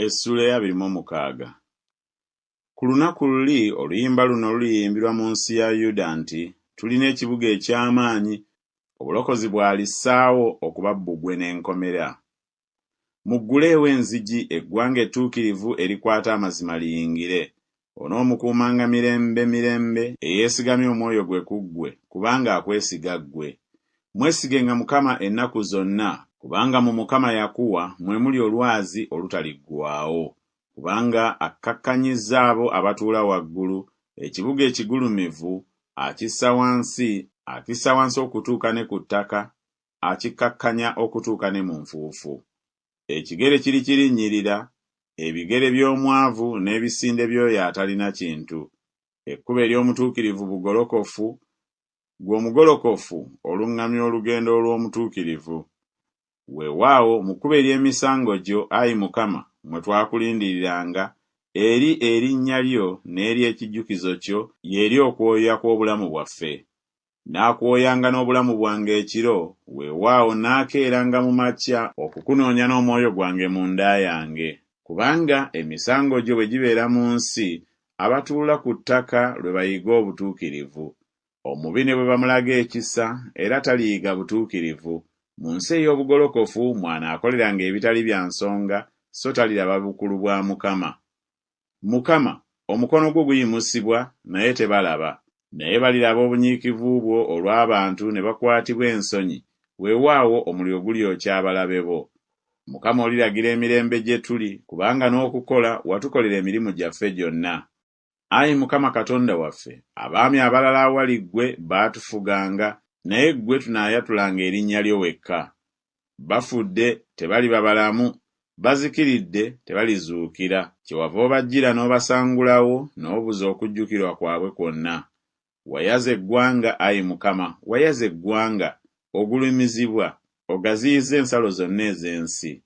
Essula ya 26. Ku lunaku luli oluyimba luno luliyimbirwa mu nsi ya Yuda nti tulina ekibuga eky'amaanyi, obulokozi bw'alissaawo okuba bbugwe n'enkomera. Mugguleewo enzigi, eggwanga ettuukirivu erikwata amazima liyingire. Onoomukuumanga mirembe mirembe, eyeesigamye omwoyo gwe ku ggwe, kubanga akwesiga ggwe. Mwesigenga Mukama ennaku zonna, kubanga mu Mukama yakuwa mwe muli olwazi olutaliggwaawo. Kubanga akkakkanyizza abo abatuula waggulu, ekibuga ekigulumivu akissa wansi okutuuka ne ku ttaka, akikkakkanya okutuuka ne mu nfuufu. Ekigere kiri kirinnyirira, ebigere by'omwavu n'ebisinde by'oyo atalina kintu. Ekkubo ery'omutuukirivu bugolokofu, gwe omugolokofu oluŋŋamya olugendo olw'omutuukirivu. Weewaawo mu kkubo ery'emisango gyo, Ayi Mukama, mwe twakulindiriranga, eri erinnya lyo n'eri ekijjukizo kyo, y'eri okwoya kw'obulamu bwaffe. Naakwoyanga n'obulamu bwange ekiro, weewaawo naakeeranga mu makya okukunoonya n'omwoyo gwange mu nda yange. Kubanga emisango gyo bwe gibeera mu nsi, abatuula ku ttaka lwe bayiga obutuukirivu. Omubi ne bwe bamulaga ekisa era taliyiga butuukirivu, mu nsi ey'obugolokofu mwanaakoleranga ebitali bya nsonga, so taliraba bukulu bwa Mukama. Mukama, omukono gwo guyimusibwa, naye tebalaba. Naye baliraba obunyiikivu bwo olw'abantu ne bakwatibwa ensonyi, weewaawo omuliro gulyokya abalabe bo. Mukama, oliragira emirembe gye tuli, kubanga n'okukola watukolera emirimu gyaffe gyonna. Ayi Mukama Katonda waffe, abaami abalala awali ggwe baatufuganga, naye ggwe tunaayatulanga erinnya lyo wekka. Bafudde, tebaliba balamu, bazikiridde, tebalizuukira. Kyewava obajjira n'obasangulawo, n'obuza okujjukirwa kwabwe kwonna. Wayaza eggwanga, Ayi Mukama, wayaza eggwanga, ogulumizibwa, ogaziyizza ensalo zonna ez'ensi.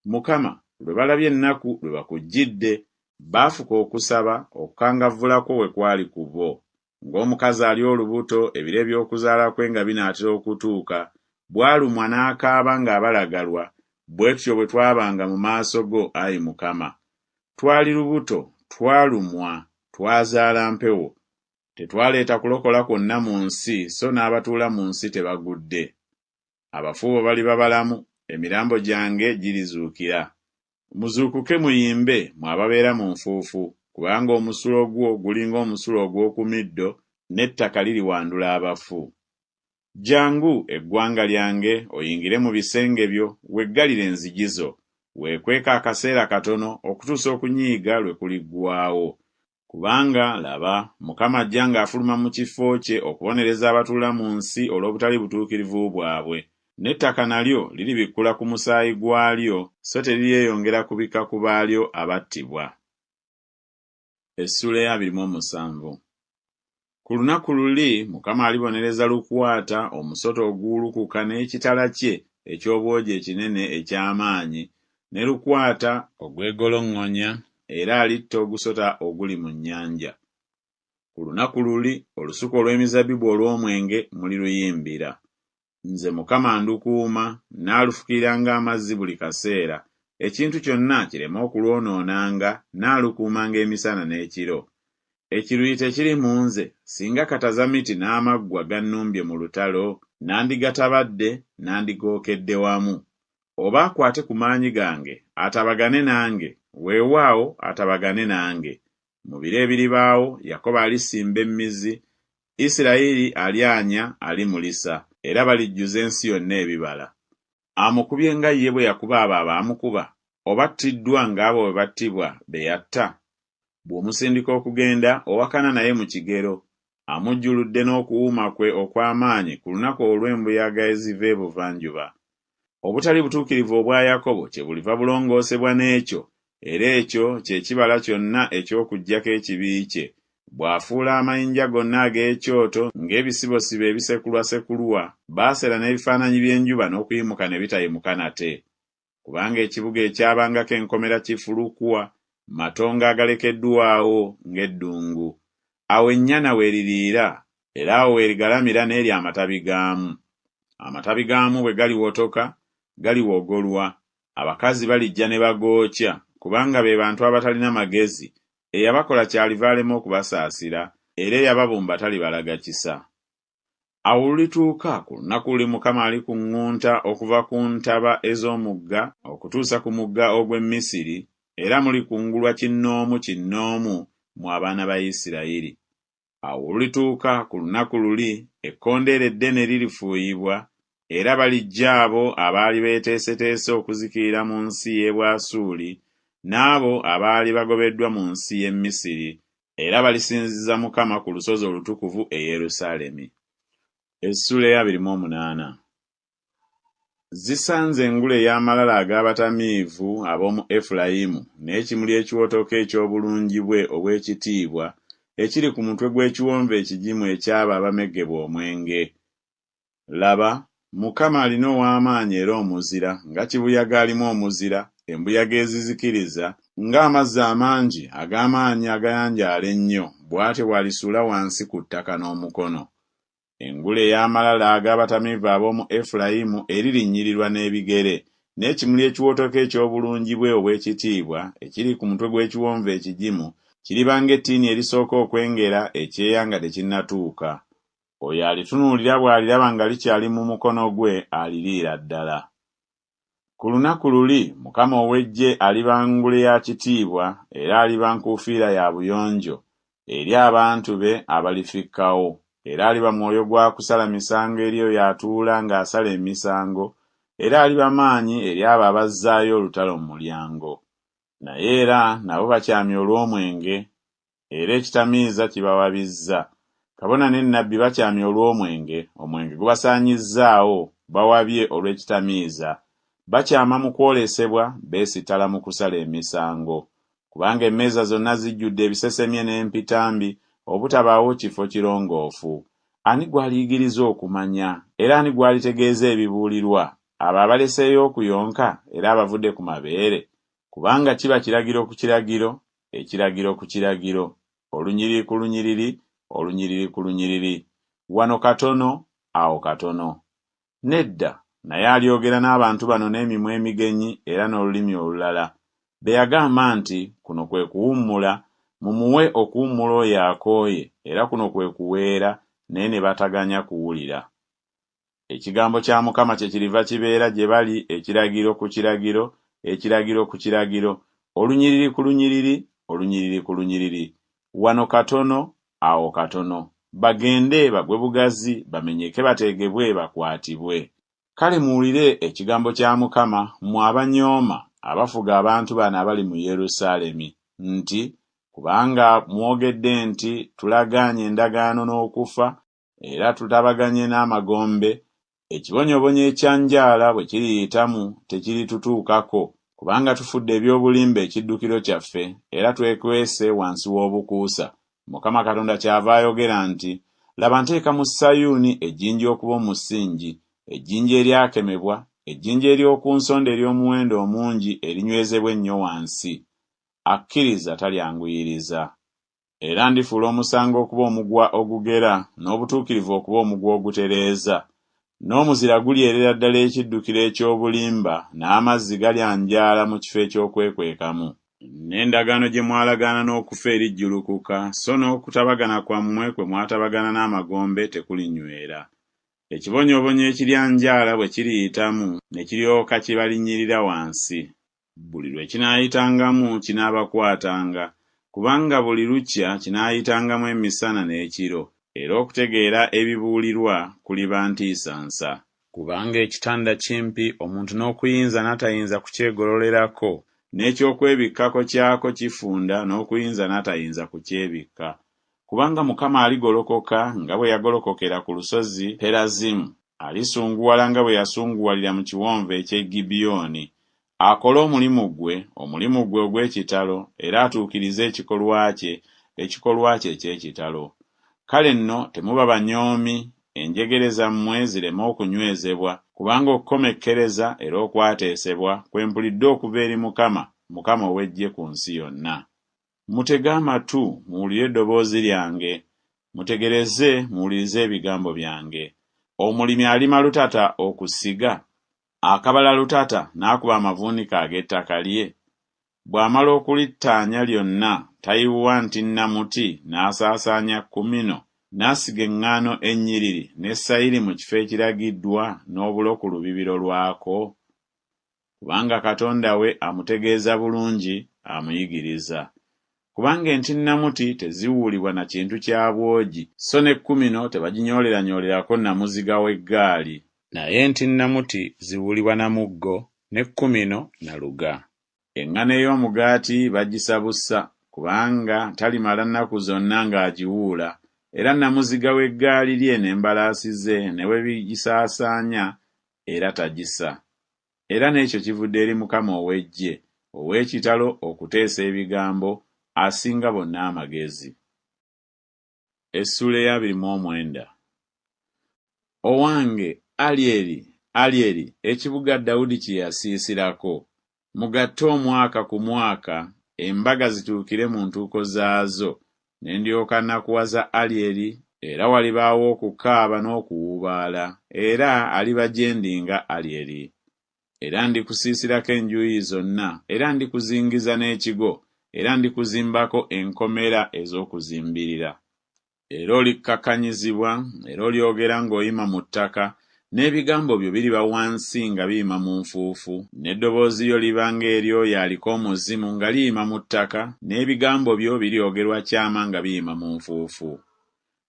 Mukama, lwe balabye ennaku lwe bakujjidde, baafuka okusaba, okukangavvulako we kwali ku bo. Ng'omukazi ali olubuto, ebiro by'okuzaala kwe nga binaatera okutuuka, bw'alumwa n'akaaba ng'abalagalwa, bwe tutyo bwe twabanga mu maaso go, Ayi Mukama. Twali lubuto, twalumwa, twazaala mpewo. Tetwaleeta kulokola kwonna mu nsi, so n'abatuula mu nsi tebagudde. Abafu bo baliba balamu, emirambo gyange girizuukira. Muzuukuke muyimbe, mwe ababeera mu nfuufu, kubanga omusulo gwo gulinga omusulo ogw'oku middo, n'ettaka liriwandula abafu. Jjangu eggwanga lyange, oyingire mu bisenge byo, weggalire enzigi zo, weekweka akaseera katono okutuusa okunyiiga lwe kuliggwaawo. Kubanga laba, Mukama ajja ng'afuluma mu kifo kye okubonereza abatuula mu nsi olw'obutali butuukirivu bwabwe. N'ettaka nalyo liribikkula ku musaayi gwalyo, so teriryeyongera kubikka ku baalyo abattibwa. Essula ya 27. Ku lunaku luli Mukama alibonereza Lukwata, omusota oguwulukuka n'ekitala kye eky'obwogi ekinene eky'amaanyi, ne Lukwata ogwegolonŋonya, era alitta ogusota oguli mu nnyanja. Ku lunaku luli olusuku olw'emizabbibu olw'omwenge muliruyimbira. Nze Mukama ndukuuma, naalufukiranga amazzi buli kaseera, ekintu kyonna kireme okulwonoonanga, naalukuumanga emisana n'ekiro. Ekiruyi tekiri mu nze, singa katazamiti n'amaggwa gannumbye mu lutalo, nandigatabadde, nandigookedde wamu. Oba akwate ku maanyi gange, atabagane nange, weewaawo atabagane nange. Mu biro ebiribaawo, Yakobo alisimba emmizi, Isirayiri alyanya alimulisa, era balijjuza ensi yonna ebibala. Amukubye nga ye bwe yakuba abo abaamukuba, obattiddwa ng'abo bwe battibwa be yatta. Bw'omusindika okugenda, owakana naye mu kigero, amujjuludde n'okuwuuma kwe okw'amaanyi ku lunaku olw'embuyaga eziva ebuvanjuba. Obutali butuukirivu obwa Yakobo kyebuliva bulongoosebwa n'ekyo, era ekyo kye kibala kyonna eky'okuggyako ekibi kye. Bw'afuula amayinja gonna ag'ekyoto ng'ebisibosibo ebisekulwasekulwa, Baasera n'ebifaananyi by'enjuba n'okuyimuka ne bitayimuka nate. Kubanga ekibuga ekyabangako enkomera kifulukwa, matongo agalekeddwawo ng'eddungu. Awo ennyana weeririira, era awo weerigalamira n'eri amatabi gaamu. Amatabi gaamu bwe galiwotoka, galiwogolwa, abakazi balijja ne bagookya, kubanga be bantu abatalina magezi, eyabakola kyalivalemu okubasaasira, era eyababumba talibalaga kisa. Awo olulituuka ku lunaku luli Mukama alikuŋŋunta okuva ku ntaba ez'omugga okutuusa ku mugga ogw'e Misiri, era mulikungulwa kinnoomu kinnoomu mu abaana ba Isirayiri. Awo olulituuka ku lunaku luli, ekkondeere eddene lirifuuyibwa, era balijja abo abaali beeteeseteese okuzikirira mu nsi y'e Bwasuli, n'abo abaali bagobeddwa mu nsi y'e Misiri, era balisinziza Mukama ku lusozi olutukuvu e Yerusaalemi. Essula ya 28. Zisanze engule y'amalala ag'abatamiivu ab'omu Efulayimu n'ekimuli ekiwotoka eky'obulungi bwe obw'ekitiibwa ekiri ku mutwe gw'ekiwonvu ekigimu eky'abo abameggebwa omwenge. Laba, Mukama alina ow'amaanyi era omuzira, nga kibuyaga alimu omuzira, embuyaga ezizikiriza, ng'amazzi amangi ag'amaanyi agayanjaala ennyo, bw'atyo bw'alisuula wansi ku ttaka n'omukono. Engule y'amalala ag'abatamiivu ab'omu Efulayimu eririnyirirwa n'ebigere, n'ekimuli ekiwotoka eky'obulungi bwe obw'ekitiibwa ekiri ku mutwe gw'ekiwonvu ekigimu kiriba ng'ettiini erisooka okwengera ekyeya nga tekinnatuuka. Oyo alitunuulira bw'aliraba nga likyali mu mukono gwe aliriira ddala. Ku lunaku luli Mukama ow'Eggye aliba ngule ya kitiibwa era aliba nkufiira ya buyonjo eri abantu be abalifikkawo. Era aliba mwoyo gwa kusala misango eri oyo atuula ng'asala emisango, era aliba maanyi eri abo abazzaayo olutalo mu mulyango. Naye era nabo bakyamye olw'omwenge, era ekitamiiza kibawabizza. Kabona ne nnabbi bakyamye olw'omwenge, omwenge gubasaanyizzaawo, bawabye olw'ekitamiiza. Bakyama mu kwolesebwa, beesittala mu kusala emisango. Kubanga emmeeza zonna zijjudde ebisesemye n'empitambi, obutabaawo kifo kirongoofu. Ani gw'aliyigiriza okumanya, era ani gw'alitegeeza ebibuulirwa, abo abaleseeyo okuyonka era abavudde ku mabeere? Kubanga kiba kiragiro ku kiragiro, ekiragiro ku kiragiro, olunyiriri ku lunyiriri, olunyiriri ku lunyiriri, wano katono, awo katono. Nedda, naye alyogera n'abantu bano n'emimwa emigenyi era n'olulimi olulala. Be yagamba nti kuno kwe kuwummula, mumuwe okuwummula oyo akooye, era kuno kwe kuweera, naye ne bataganya kuwulira. Ekigambo kya Mukama kyekiriva kibeera gye bali ekiragiro ku kiragiro, ekiragiro ku kiragiro, olunyiriri ku lunyiriri, olunyiriri ku lunyiriri, wano katono, awo katono. Bagende bagwe bugazi, bamenyeke bateegebwe, bakwatibwe. Kale muwulire ekigambo kya Mukama mmwe abanyooma abafuga abantu bano abali mu Yerusaalemi, nti kubanga mwogedde nti tulagaanye endagaano n'okufa era tutabaganye n'amagombe, ekibonyobonyo ekyanjala bwe kiriyitamu tekiritutuukako, kubanga tufudde eby'obulimba ekiddukiro kyaffe era twekwese wansi w'obukuusa. Mukama Katonda kyava ayogera nti, laba nteeka mu Sayuuni ejjinja okuba omusingi, ejjinja eryakemebwa, ejjinja ery'oku nsonda ery'omuwendo omungi erinywezebwa ennyo wansi. Akkiriza talyanguyiriza. Era ndifuula omusango okuba omugwa ogugera, n'obutuukirivu okuba omugwa ogutereeza. N'omuzira gulyerera ddala ekiddukiro eky'obulimba, n'amazzi galyanjaala mu kifo eky'okwekwekamu. N'endagaano gye mwalagaana n'okufa erijjulukuka, so n'okutabagana kwammwe kwe mwatabagana n'amagombe tekulinywera. Ekibonyoobonyo ekiryanjaala bwe kiriyitamu ne kiryoka kibalinnyirira wansi. Buli lwe kinaayitangamu kinaabakwatanga, kubanga buli lukya kinaayitangamu emisana n'ekiro, era okutegeera ebibuulirwa kuliba ntiisansa. Kubanga ekitanda kimpi omuntu n'okuyinza n'atayinza kukyegololerako, n'ekyokwebikkako kyako kifunda n'okuyinza n'atayinza kukyebikka. Kubanga Mukama aligolokoka nga bwe yagolokokera ku lusozi Perazimu, alisunguwala nga bwe yasunguwalira mu kiwonvu eky'e Gibyoni. Akole omulimu gwe ogw'ekitalo, era atuukirize ekikolwa kye eky'ekitalo. Kale nno temuba banyoomi, enjegere zammwe zireme okunywezebwa, kubanga okukomekkereza era okwateesebwa kwe mpulidde okuva eri Mukama ow'Eggye ku nsi yonna. Mutege amatu muwulire eddoboozi lyange, mutegereze muwulirize ebigambo byange. Omulimi alima lutata okusiga, akabala lutata n'akuba amavuunika ag'ettaka lye. Bw'amala okulittaanya lyonna tayiwa ntinnamuti n'asaasaanya kumino, n'asiga eŋŋaano ennyiriri n'essayiri mu kifo ekiragiddwa n'obulo ku lubibiro lwako? Kubanga Katonda we amutegeeza bulungi, amuyigiriza. Kubanga entinnamuti teziwuulibwa na kintu kya bwogi, so ne kumino tebaginyooleranyoolerako namuziga w'eggaali. Naye entinnamuti ziwuulibwa na muggo, ne kumino na luga. Eŋŋaano ey'omugaati bagiса bussa, kubanga talimala nnaku zonna ng'agiwuula, era namuziga w'eggaali lye n'embalaasi ze ne bwe bigisaasaanya era tagisa. Era n'ekyo kivudde eri Mukama ow'Eggye, ow'ekitalo okuteesa ebigambo, asinga bonna amagezi. Essula ya 29. Owange Alyeri, Alyeri, ekibuga Dawudi kye yasiisirako. Mugatte omwaka ku mwaka, embaga zituukire mu ntuuko zaazo, ne ndyoka nakuwaza Alyeri, era walibaawo okukaaba n'okuwuubaala, era aliba gye ndi nga Alyeri. Era ndikusiisirako enjuuyi zonna, era ndikuzingiza n'ekigo, era ndikuzimbako enkomera ez'okuzimbirira. Era olikakkanyizibwa, era olyogera ng'oyima mu ttaka, n'ebigambo byo biriba wansi nga biyima mu nfuufu, n'eddoboozi lyo liba ng'eryoyo aliko omuzimu nga liyima mu ttaka, n'ebigambo byo biryogerwa kyama nga biyima mu nfuufu.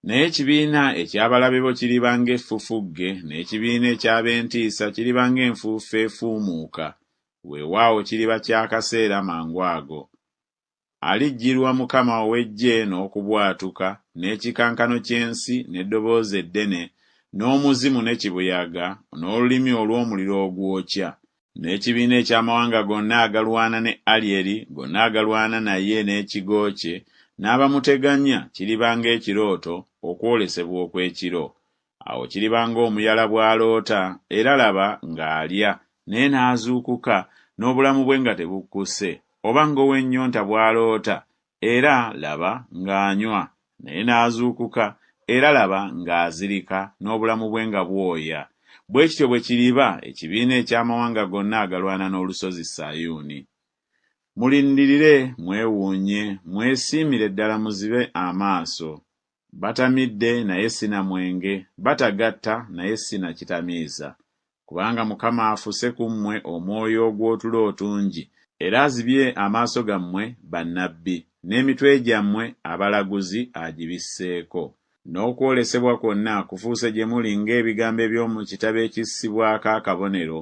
Naye ekibiina eky'abalabe bo kiriba ng'effufugge, n'ekibiina eky'ab'entiisa kiriba ng'enfuufu efuumuuka. Weewaawo kiriba kyakaseera mangu ago. Alijjirwa Mukama ow'Eggye n'okubwatuka, n'ekikankano ky'ensi, n'eddoboozi eddene, n'omuzimu ne kibuyaga, n'olulimi olw'omuliro ogwokya. N'ekibiina eky'amawanga gonna agalwana ne Alyeri, gonna agalwana naye n'ekigo kye, n'abamuteganya kiriba ng'ekirooto, okwolesebwa okw'ekiro. Awo kiriba ng'omuyala bw'aloota, era laba ng'alya, naye n'azuukuka, n'obulamu bwe nga tebukkuse. Oba ng'ow'ennyonta bw'aloota, era laba ng'anywa, naye n'azuukuka, era laba ng'azirika, n'obulamu bwe nga bwoya. Bwe kityo bwe kiriba ekibiina eky'amawanga gonna agalwana n'olusozi Sayuuni. Mulindirire, mwewuunye, mwesiimire ddala muzibe amaaso. Batamidde naye sina mwenge, batagatta naye sina kitamiiza. Kubanga Mukama afuse ku mmwe omwoyo ogw'otulo otungi, era azibye amaaso gammwe bannabbi, n'emitwe gyammwe abalaguzi agibisseeko. N'okwolesebwa kwonna kufuuse gye muli ng'ebigambo eby'omu kitabo ekissibwako akabonero,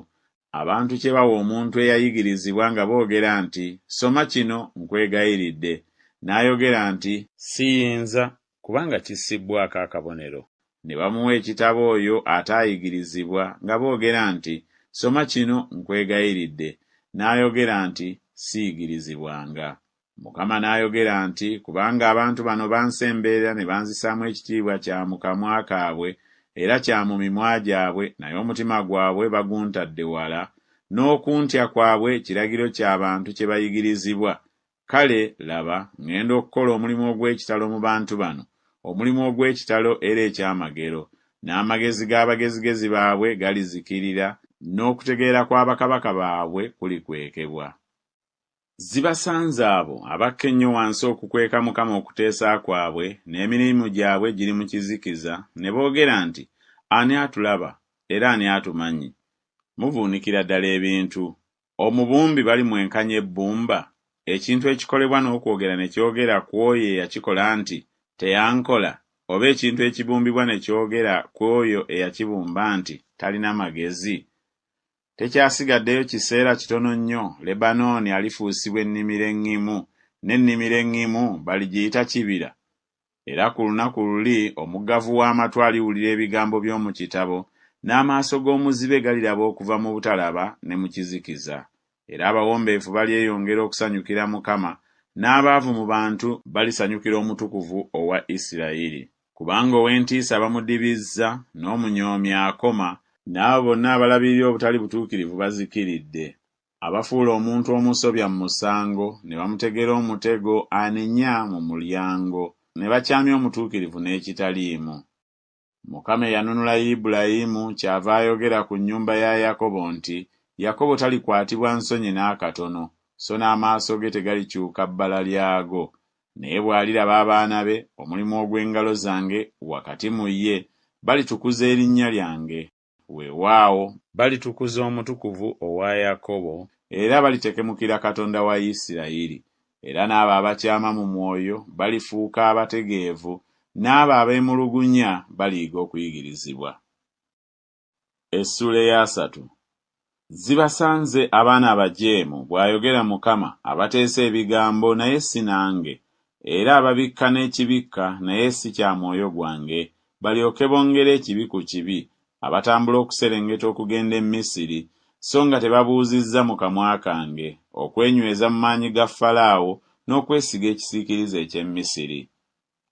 abantu kye bawa omuntu eyayigirizibwa nga boogera nti, soma kino nkwegayiridde, n'ayogera nti, siyinza, kubanga kissibwako akabonero. Ne bamuwa ekitabo oyo ataayigirizibwa nga boogera nti, soma kino nkwegayiridde, n'ayogera nti, siyigirizibwanga. Mukama n'ayogera nti, kubanga abantu bano bansembeera ne banzisaamu ekitiibwa kya mu kamwa kaabwe era kya mu mimwa gyabwe, naye omutima gwabwe baguntadde wala, n'okuntya kwabwe kiragiro ky'abantu kye bayigirizibwa. Kale laba, ŋŋenda okukola omulimu ogw'ekitalo mu bantu bano, omulimu ogw'ekitalo era eky'amagero, n'amagezi g'abagezigezi baabwe galizikirira, n'okutegeera kw'abakabaka baabwe kulikwekebwa. Zibasanze abo abakka ennyo wansi okukweka Mukama okuteesa kwabwe, n'emirimu gyabwe giri mu kizikiza, ne boogera nti, ani atulaba era ani atumanyi? Muvuunikira ddala ebintu. Omubumbi balimwenkanya ebbumba, ekintu ekikolebwa n'okwogera ne kyogera ku oyo eyakikola nti, teyankola, oba ekintu ekibumbibwa ne kyogera ku oyo eyakibumba nti, talina magezi. Tekyasigaddeyo kiseera kitono nnyo, Lebanooni alifuusibwa ennimiro eŋŋimu, n'ennimiro eŋŋimu baligiyita kibira. Era ku lunaku luli omuggavu w'amatu aliwulira ebigambo by'omu kitabo, n'amaaso g'omuzibe galiraba okuva mu butalaba ne mu kizikiza. Era abawombeefu balyeyongera okusanyukira Mukama, n'abaavu mu bantu balisanyukira Omutukuvu owa Isirayiri. Kubanga ow'entiisa bamudibizza, n'omunyoomi akoma, n'abo bonna abalabirira obutali butuukirivu bazikiridde. Abafuula omuntu omusobya mu musango, ne bamutegera omutego anenya mu mulyango, ne bakyamya omutuukirivu n'ekitaliimu. Mukama eyanunula Ibulayimu kyava ayogera ku nnyumba ya Yakobo nti, Yakobo talikwatibwa nsonyi n'akatono, so n'amaaso ge tegalikyuka bbala lyago. Naye bw'aliraba abaana be, omulimu ogw'engalo zange wakati mu ye, balitukuza erinnya lyange. Weewaawo balitukuza Omutukuvu owa Yakobo, era balitekemukira Katonda wa Isirayiri. Era n'abo abakyama mu mwoyo balifuuka abategeevu, n'abo abeemulugunya baliyiga okuyigirizibwa. Essula ya 3. Zibasanze abaana abajeemu, bw'ayogera Mukama, abateesa ebigambo naye si nange, era ababikka n'ekibikka naye si kya mwoyo gwange, balyoke bongere ekibi ku kibi, abatambula okuserengeta okugenda e Misiri, so nga tebabuuzizza mu kamwa kange, okwenyweza mu maanyi ga Falaawo n'okwesiga ekisiikirize eky'e Misiri.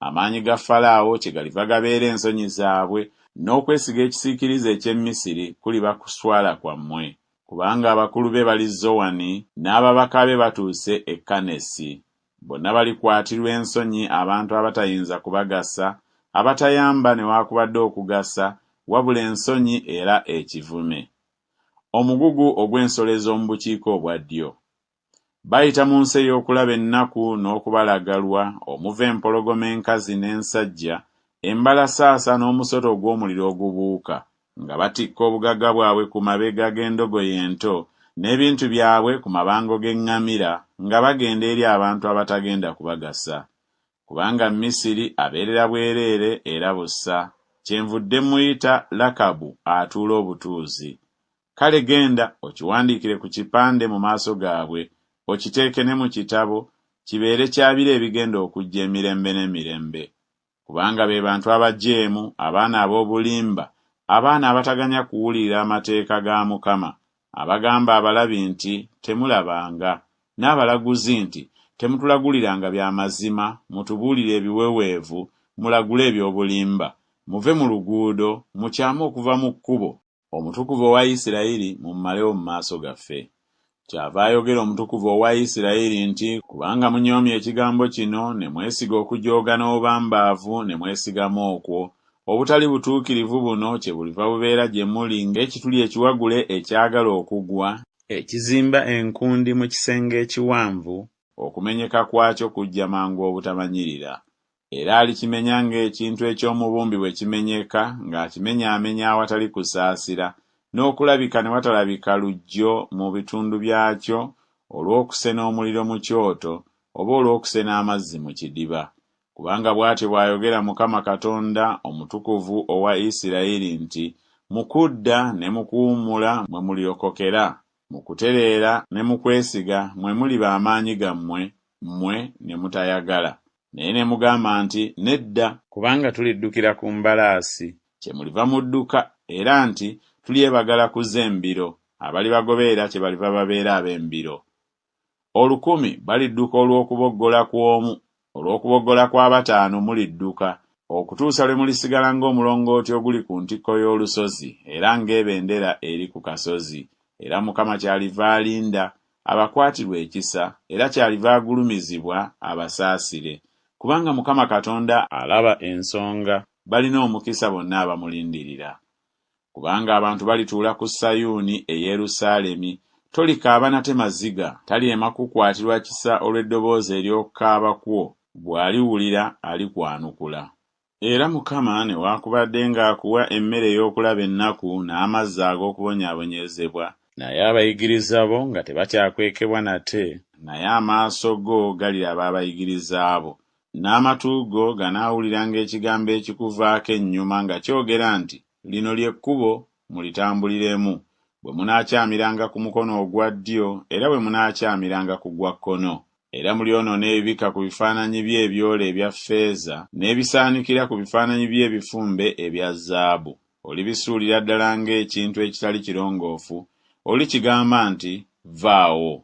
Amaanyi ga Falaawo kyegaliva gabeera ensonyi zaabwe, n'okwesiga ekisiikirize eky'e Misiri kuliba kuswala kwammwe. Kubanga abakulu be bali Zowani, n'ababaka be batuuse e Kanesi. Bonna balikwatirwa ensonyi abantu abatayinza kubagasa, abatayamba newaakubadde okugasa, wabula ensonyi era ekivume. Omugugu ogw'ensolo ez'omu bukiika obwa ddyo. Bayita mu nsi ey'okulaba ennaku n'okubalagalwa, omuva empologoma enkazi n'ensajja, embalasaasa n'omusoto ogw'omuliro ogubuuka, nga batikka obugagga bwabwe ku mabega g'endogoyi ento, n'ebintu byabwe ku mabango g'eŋŋamira, nga bagenda eri abantu abatagenda kubagasa. Kubanga Misiri abeerera bwereere era bussa, kyenvudde muyita Lakabu atuula obutuuzi. Kale genda okiwandiikire ku kipande mu maaso gaabwe, okiteeke ne mu kitabo, kibeere kyabira ebigenda okujja emirembe n'emirembe. Kubanga be bantu abajeemu, abaana ab'obulimba, abaana abataganya kuwulira amateeka ga Mukama, abagamba abalabi nti temulabanga, n'abalaguzi nti temutulaguliranga by'amazima, mutubuulire ebiweweevu, mulagule eby'obulimba, muve mu luguudo, mukyame okuva mu kkubo, Omutukuvu owa Isirayiri mummalewo mu maaso gaffe. Kyava ayogera Omutukuvu owa Isirayiri nti, kubanga munyoomye ekigambo kino, ne mwesiga okujooga n'obambaavu, ne mwesigamu okwo, obutali butuukirivu buno kyebuliva bubeera gye muli ng'ekituli ekiwagule ekyagala okugwa, ekizimba enkundi mu kisenge ekiwanvu, okumenyeka kwakyo kujja mangu obutamanyirira. Era alikimenya ng'ekintu eky'omubumbi bwe kimenyeka, ng'akimenyaamenya awatali kusaasira, n'okulabika ne watalabika lujjo mu bitundu byakyo, olw'okusena omuliro mu kyoto, oba olw'okusena amazzi mu kidiba. Kubanga bw'atyo bw'ayogera Mukama Katonda Omutukuvu owa Isirayiri nti, mu kudda ne mu kuwummula mwe mulyokokera, mu kutereera ne mu kwesiga mwe muliba amaanyi gammwe, mmwe ne mutayagala. Naye ne mugamba nti, nedda, kubanga tuliddukira ku mbalaasi, kyemuliva mudduka, era nti tulyebagala ku z'embiro, abalibagoberera kyebaliva babeera ab'embiro. 10,000 balidduka olw'okuboggola kw'omu, olw'okuboggola kw'abataano mulidduka, okutuusa lwe mulisigala ng'omulongooti oguli ku ntikko y'olusozi, era ng'ebendera eri ku kasozi. Era Mukama kyaliva alinda abakwatirwa ekisa, era kyaliva agulumizibwa abasaasire. Kubanga Mukama Katonda alaba ensonga, balina omukisa bonna abamulindirira. Kubanga abantu balituula ku Sayuuni e Yerusaalemi, tolikaaba nate maziga, talyema kukwatirwa kisa olw'eddoboozi ery'okukaaba kwo, bw'aliwulira alikwanukula. Era Mukama newaakubadde ng'akuwa emmere ey'okulaba ennaku n'amazzi ag'okubonyaabonyezebwa, naye abayigiriza bo nga tebakyakwekebwa nate, naye amaaso go galiraba abayigiriza bo, n'amatu go ganaawuliranga ekigambo ekikuvaako ennyuma nga kyogera nti, lino ly'ekkubo mulitambuliremu, bwe munaakyamiranga ku mukono ogwa ddyo era bwe munaakyamiranga ku gwa kkono. Era mulyonoona ebibika ku bifaananyi bye ebyola ebya ffeeza, n'ebisaanikira ku bifaananyi by'ebifumbe ebya zaabu. Olibisuulira ddala ng'ekintu ekitali kirongoofu, olikigamba nti, vaawo.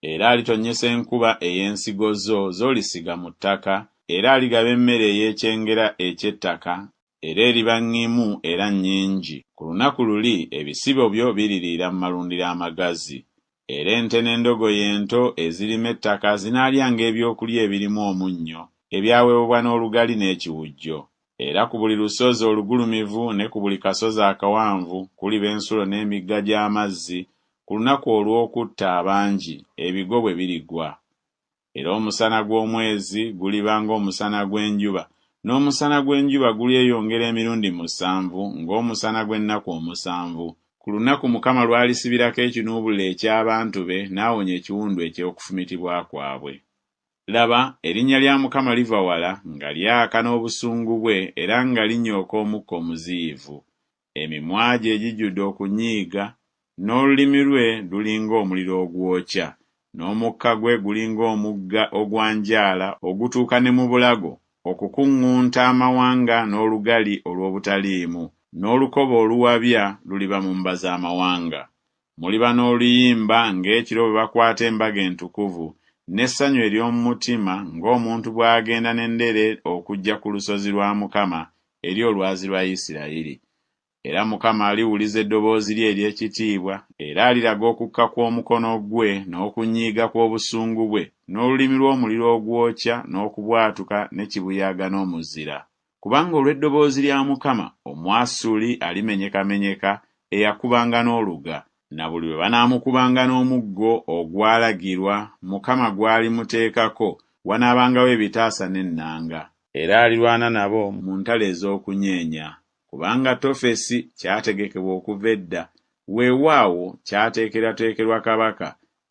Era alitonnyesa enkuba ey'ensigo zo z'olisiga mu ttaka, era aligaba emmere ey'ekyengera eky'ettaka, era eriba ŋŋimu era nnyingi. Ku lunaku luli ebisibo byo biririira mu malundiro amagazi. Era ente n'endogoyi ento ezirima ettaka zinaalyanga ebyokulya ebirimu omunnyo, ebyaweebwa n'olugali n'ekiwujjo. Era ku buli lusozi olugulumivu ne ku buli kasozi akawanvu kuliba ensulo n'emigga gy'amazzi, ku lunaku olw'okutta abangi ebigo bwe birigwa. Era omusana gw'omwezi guliba ng'omusana gw'enjuba, n'omusana gw'enjuba gulyeyongera emirundi 7 ng'omusana gw'ennaku 7. Ku lunaku Mukama lw'alisibirako ekinuubuliro eky'abantu be n'awonya ekiwundu eky'okufumitibwa kwabwe. Laba, erinnya lya Mukama liva wala nga lyaka n'obusungu bwe era nga linyooka omukka omuziivu. Emimwa gye gijjudde okunyiiga, n'olulimi lwe lulinga omuliro ogwokya, n'omukka gwe gulinga omugga ogwanjaala ogutuuka ne mu bulago, okukuŋŋunta amawanga n'olugali olw'obutaliimu, n'olukoba oluwabya luliba mu mba z'amawanga. Muliba n'oluyimba ng'ekiro bwe bakwata embaga entukuvu, n'essanyu ery'omu mutima ng'omuntu bw'agenda n'endere okujja ku lusozi lwa Mukama eri olwazi lwa Isirayiri. Era Mukama aliwuliza eddoboozi lye ery'ekitiibwa, era aliraga okukka kw'omukono gwe n'okunyiiga kw'obusungu bwe, n'olulimi lw'omuliro ogwokya n'okubwatuka n'ekibuyaga n'omuzira. Kubanga olw'eddoboozi lya Mukama Omwasuli alimenyekamenyeka eyakubanga n'oluga, na buli bwe banaamukubanga n'omuggo ogwalagirwa Mukama gw'alimuteekako wanaabangawo ebitaasa n'ennanga. Era alirwana nabo mu ntalo ez'okunyeenya. Kubanga Tofesi kyategekebwa okuva edda, weewaawo kyateekerwateekerwa kabaka,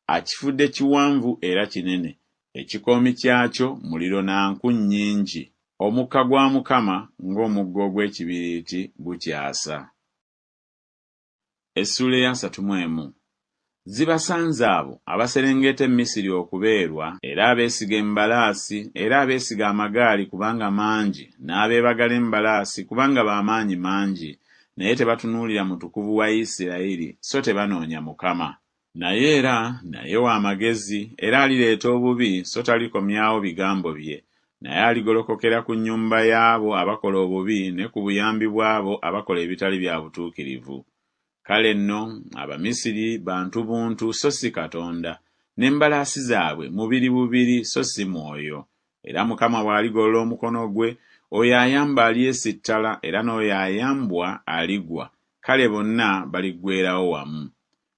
akifudde kiwanvu era kinene, ekikoomi kyakyo muliro na nku nnyingi. Omukka gwa Mukama ng'omuggo ogw'ekibiriiti gukyasa. Essula ya 31. Zibasanze abo abaserengeta e Misiri okubeerwa, era abeesiga embalaasi, era abeesiga amagaali kubanga mangi, n'abeebagala embalaasi kubanga b'amaanyi mangi, naye tebatunuulira mutukuvu wa Isirayiri, so tebanoonya Mukama. Naye wa magezi, era alireeta obubi, so talikomyawo bigambo bye, naye aligolokokera ku nnyumba y'abo abakola obubi ne ku buyambi bw'abo abakola ebitali bya butuukirivu. Kale nno Abamisiri bantu buntu so si Katonda, n'embalaasi zaabwe mubiri bubiri so si mwoyo. Era Mukama bw'aligolola omukono gwe, oyo ayamba alyesittala era n'oyo ayambwa aligwa, kale bonna baliggweerawo wamu.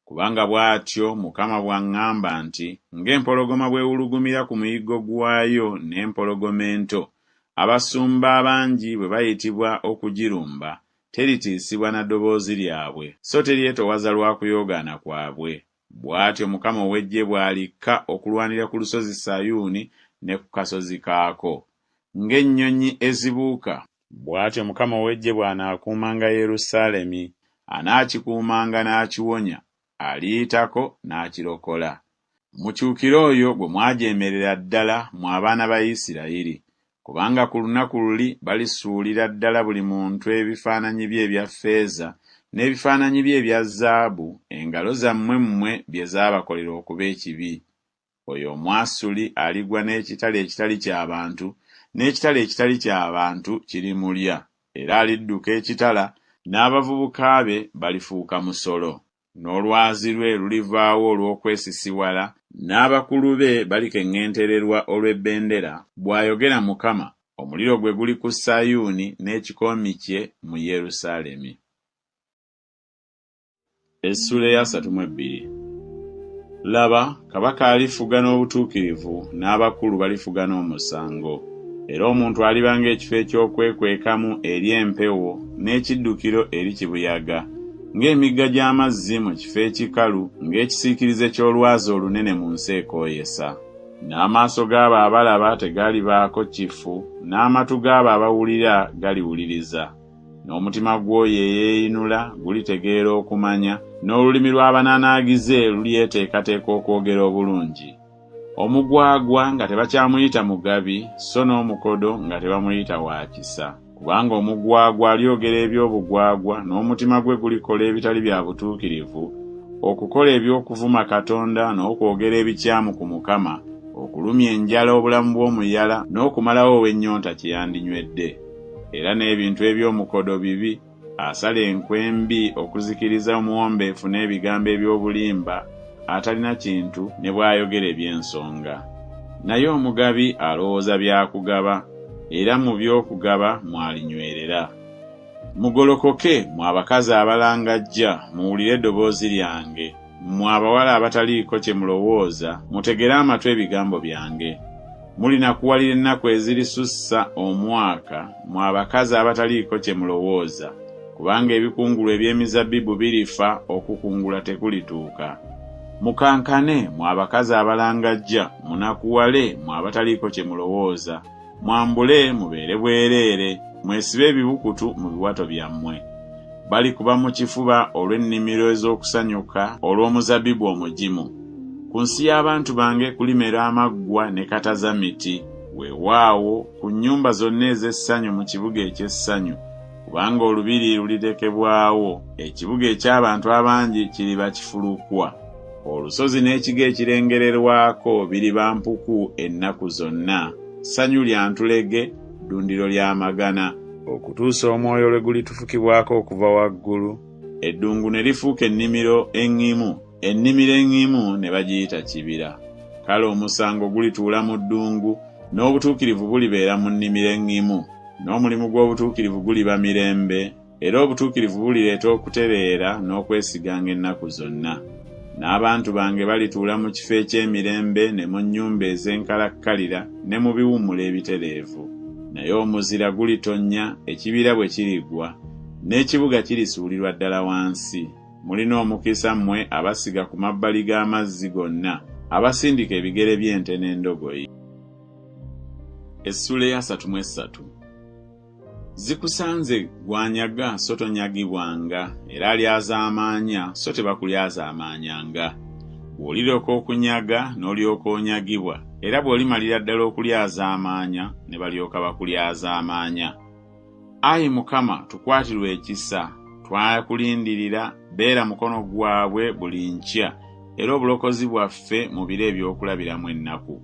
Kubanga bw'atyo Mukama bw'aŋŋamba nti, ng'empologoma bw'ewulugumira ku muyiggo gwayo n'empologoma ento, abasumba abangi bwe bayitibwa okugirumba, teritiisibwa na ddoboozi lyabwe, so teryetowaza lwa kuyoogaana kwabwe. Bw'atyo Mukama ow'eggye bw'alikka okulwanira ku lusozi Sayuuni ne ku kasozi kaako. Ng'ennyonyi ezibuuka, bw'atyo Mukama ow'eggye bw'anaakuumanga Yerusaalemi, anaakikuumanga n'akiwonya, aliyitako n'akirokola. Mukyukire oyo gwe mwajeemerera ddala mu abaana ba Isirayiri, kubanga ku lunaku luli balisuulira ddala buli muntu ebifaananyi bye ebya ffeeza n'ebifaananyi bye ebya zaabu, engalo zammwe mmwe bye zaabakolera okuba ekibi. Oyo Omwasuli aligwa n'ekitala ekitali ky'abantu, n'ekitala ekitali ky'abantu kirimulya, era alidduka ekitala, n'abavubuka be balifuuka musolo. N'olwazi lwe lulivaawo olw'okwesisiwala, n'abakulu be balikeŋŋentererwa olw'ebbendera, bw'ayogera Mukama, omuliro gwe guli ku Sayuuni n'ekikoomi kye mu Yerusaalemi. Essula ya 32. Laba, kabaka alifuga n'obutuukirivu, n'abakulu balifuga n'omusango. Era omuntu aliba ng'ekifo eky'okwekwekamu eri empewo n'ekiddukiro eri kibuyaga, ng'emigga gy'amazzi mu kifo ekikalu, ng'ekisiikirize ky'olwazi olunene mu nsi ekooyesa. N'amaaso g'abo abalaba tegaalibaako kifu, n'amatu g'abo abawulira galiwuliriza. N'omutima gw'oyo eyeeyinula gulitegeera okumanya, n'olulimi lw'abanaanaagize lulyeteekateeka okwogera obulungi. Omugwagwa nga tebakyamuyita mugabi, so n'omukodo nga tebamuyita wa kisa. Kubanga omugwagwa alyogera eby'obugwagwa, n'omutima gwe gulikola ebitali bya butuukirivu, okukola eby'okuvuma Katonda n'okwogera ebikyamu ku Mukama, okulumya enjala obulamu bw'omuyala, n'okumalawo ow'ennyonta kye yandinywedde. Era n'ebintu eby'omukodo bibi, asala enkwembi okuzikiriza omuwombeefu n'ebigambo eby'obulimba, atalina kintu ne bw'ayogera eby'ensonga. Naye omugabi alowooza byakugaba, era mu by'okugaba mwalinywerera. Mugolokoke mwe abakazi abalangajja, muwulire eddoboozi lyange. Mmwe abawala abataliiko kye mulowooza, mutegere amatwi ebigambo byange. Mulina kuwalira ennaku ezirisussa omwaka, mmwe abakazi abataliiko kye mulowooza, kubanga ebikungulu eby'emizabbibu birifa, okukungula tekulituuka. Mukankane, mmwe abakazi abalangajja, munakuwale, mmwe abataliiko kye mulowooza, mwambule mubeere bwereere, mwesibe ebibukutu mu biwato byammwe. Balikuba mu kifuba olw'ennimiro ez'okusanyuka olw'omuzabbibu omugimu. Ku nsi y'abantu bange kulimera amaggwa ne kata za miti, weewaawo ku nnyumba zonna ez'essanyu mu kibuga eky'essanyu, kubanga olubiri lulitekebwawo, ekibuga eky'abantu abangi kiriba kifulukwa. Olusozi n'ekigo ekirengererwako biriba mpuku ennaku zonna, ssanyu lya ntulege, ddundiro lya magana, okutuusa omwoyo lwe gulitufukibwako okuva waggulu, eddungu ne lifuuka ennimiro eŋŋimu ne bagiyita kibira. Kale omusango gulituula mu ddungu, n'obutuukirivu bulibeera mu nnimiro eŋŋimu, n'omulimu gw'obutuukirivu guliba mirembe, era obutuukirivu bulireeta okutereera n'okwesiganga ennaku zonna. N'abantu bange balituula mu kifo eky'emirembe ne mu nnyumba ez'enkalakkalira ne mu biwummula ebitereevu. Naye omuzira gulitonnya, ekibira bwe kirigwa, n'ekibuga kirisuulirwa ddala wansi. Mulina omukisa mmwe abasiga ku mabbali g'amazzi gonna, abasindika ebigere by'ente n'endogoyi. Essula ya 33. Zikusanze gwanyaga so tonyagibwanga, era alyazaamaanya so tebakulyazaamaanyanga. Bw'olirooka okunyaga n'olyoka onyagibwa, era bw'olimalira ddala okulyazaamaanya ne balyoka bakulyazaamaanya. Ayi Mukama, tukwatirwe ekisa, twakulindirira, beera mukono gwabwe buli nkya, era obulokozi bwaffe mu biro eby'okulabiramu ennaku.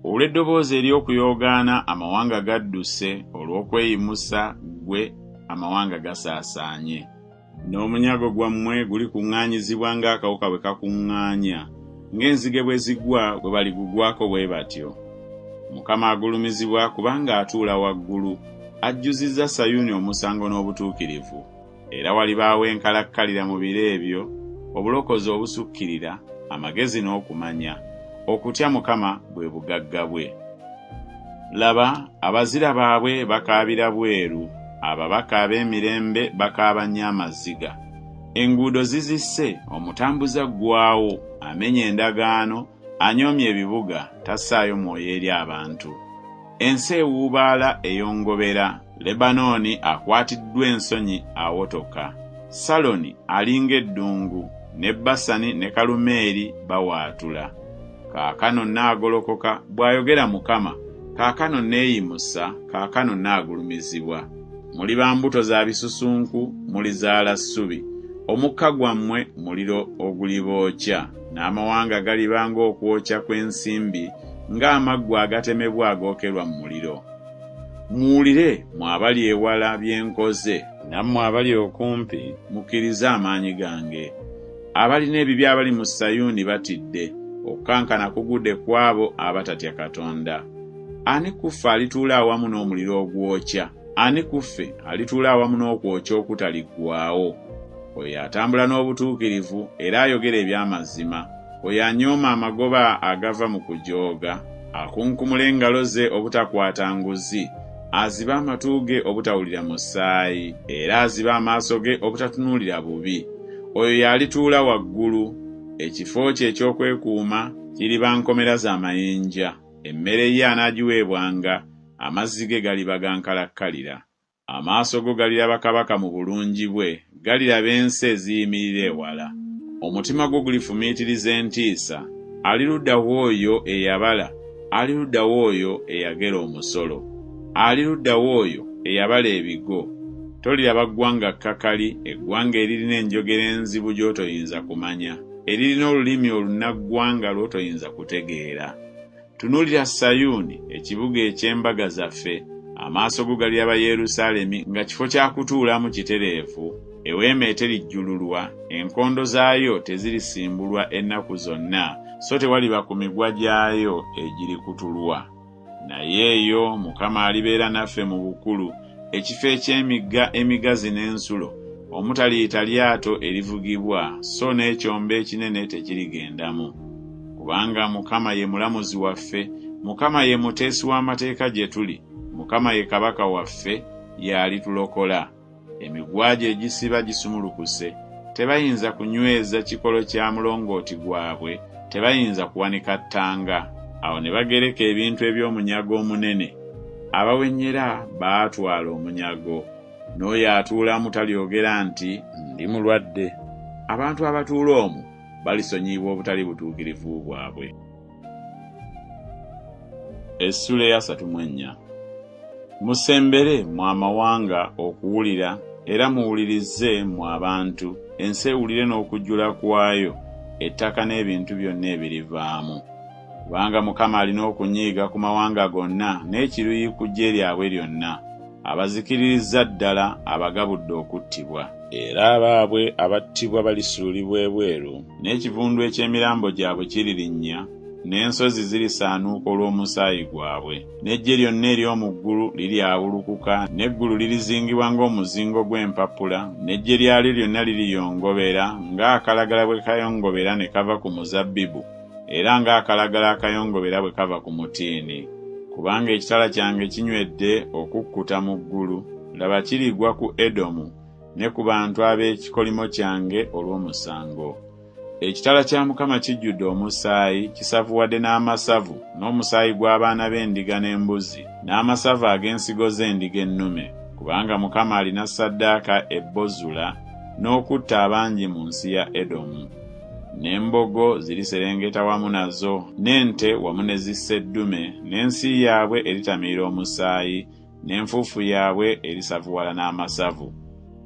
Olw'eddoboozi ery'okuyoogaana amawanga gadduse, olw'okweyimusa ggwe amawanga gasaasaanye. N'omunyago gwammwe gulikuŋŋaanyizibwa ng'akawuka bwe kakuŋŋaanya, ng'enzige bwe zigwa bwe baligugwako bwe batyo. Mukama agulumizibwa kubanga atuula waggulu, ajjuzizza Sayuuni omusango n'obutuukirivu. Era walibaawo enkalakkalira mu biro ebyo, obulokozi obusukkirira, amagezi n'okumanya. Okutya Mukama bwe bugagga bwe. Laba, abazira baabwe bakaabira bweru, ababaka ab'emirembe bakaaba nnyo amaziga. Enguudo zizisse, omutambuza aggwaawo, amenya endagaano, anyoomye ebibuga, tassaayo mwoyo eri abantu. Ensi ewuubaala eyongobera, Lebanooni akwatiddwa ensonyi awotoka. Saloni alinga eddungu, ne Basani ne Kalumeeri bawaatula. Kaakano nnaagolokoka, bw'ayogera Mukama, kaakano nneeyimusa, kaakano nnaagulumizibwa. Muli ba mbuto za bisusunku, mulizaala ssubi. Omukka gwammwe muliro ogulibookya, n'amawanga galiba ng'okwokya kw'ensimbi, ng'amaggwa agatemebwa agookerwa mu muliro. Muwulire, mmwe abali ewala bye nkoze, nammwe abali okumpi, mukkirize amaanyi gange. Abalina ebibi abali mu Sayuuni batidde, okukankana kugudde ku abo abatatya Katonda. Ani kuffe alituula awamu n'omuliro ogwokya? Ani kuffe alituula awamu n'okwokya okutaliggwaawo? Oyo atambula n'obutuukirivu era ayogera eby'amazima, oyo anyooma amagoba agava mu kujooga, akunkumula engalo ze obutakwata nguzi, aziba amatu ge obutawulira musaayi, era aziba amaaso ge obutatunuulira bubi. Oyo yalituula waggulu, ekifo kye eky'okwekuuma kiriba nkomera z'amayinja, emmere ye anaagiweebwanga, amazzi ge galiba gankalakkalira. Amaaso go galiraba kabaka mu bulungi bwe, galiraba ensi eziyimirira ewala. Omutima gwo gulifumiitiriza entiisa, ali ludda w'oyo eyabala, ali ludda w'oyo eyagera omusolo, ali ludda w'oyo eyabala ebigo. Toliraba ggwanga kkakali, eggwanga eririna enjogera enzibu gy'otoyinza kumanya, eririna olulimi olunnaggwanga lw'otoyinza kutegeera. Tunuulira Sayuuni, ekibuga eky'embaga zaffe, amaaso go galiraba Yerusaalemi nga kifo kya kutuulamu kitereevu, eweema eterijjululwa, enkondo zaayo tezirisimbulwa ennaku zonna, so tewaliba ku migwa gyayo egirikutulwa. Naye eyo Mukama alibeera naffe mu bukulu, ekifo eky'emigga emigazi n'ensulo, omutaliita lyato erivugibwa so n'ekyombo ekinene tekirigendamu. Kubanga Mukama ye mulamuzi waffe, Mukama ye muteesi w'amateeka gye tuli, Mukama ye kabaka waffe, y'alitulokola. Emigwa gye egisiba gisumulukuse, tebayinza kunyweza kikolo kya mulongooti gwabwe, tebayinza kuwanika ttanga. Awo ne bagereka ebintu eby'omunyago omunene. Abawenyera baatwala omunyago, n'oyo atuulamu talyogera nti ndi mulwadde. Abantu abatuula omwo balisonyiyibwa obutali butuukirivu bwabwe. Essula ya 34. Musembere mu amawanga okuwulira era muwulirize mu abantu, ensi ewulire n'okujjula kwayo, ettaka n'ebintu byonna ebirivaamu. Kubanga Mukama alina okunyiiga ku mawanga gonna n'ekiruyi ku ggye lyabwe lyonna. Abazikiririza ddala abagabudde okuttibwa, era abaabwe abattibwa balisuulibwa ebweru, n'ekivundu eky'emirambo gyabwe kiririnnya, n'ensozi zirisaanuuka olw'omusaayi gwabwe. N'eggye lyonna ery'omu ggulu liryawulukuka, n'eggulu lirizingibwa ng'omuzingo gw'empapula, n'eggye lyalyo lyonna liriyongobera ng'akalagala bwe kayongobera ne kava ku muzabbibu, era ng'akalagala akayongobera bwe kava ku mutiini. Kubanga ekitala kyange kinywedde okukkuta mu ggulu, laba kirigwa ku Edomu ne ku bantu ab'ekikolimo kyange olw'omusango. Ekitala kya Mukama kijjudde omusaayi, kisavuwadde n'amasavu, n'omusaayi gw'abaana b'endiga n'embuzi, n'amasavu ag'ensigo z'endiga ennume. Kubanga Mukama alina ssaddaaka e Bozula n'okutta abangi mu nsi ya Edomu. N'embogo ziriserengeta wamu nazo, n'ente wamu ne zisseddume, n'ensi yaabwe eritamiira omusaayi, n'enfuufu yaabwe erisavuwala n'amasavu.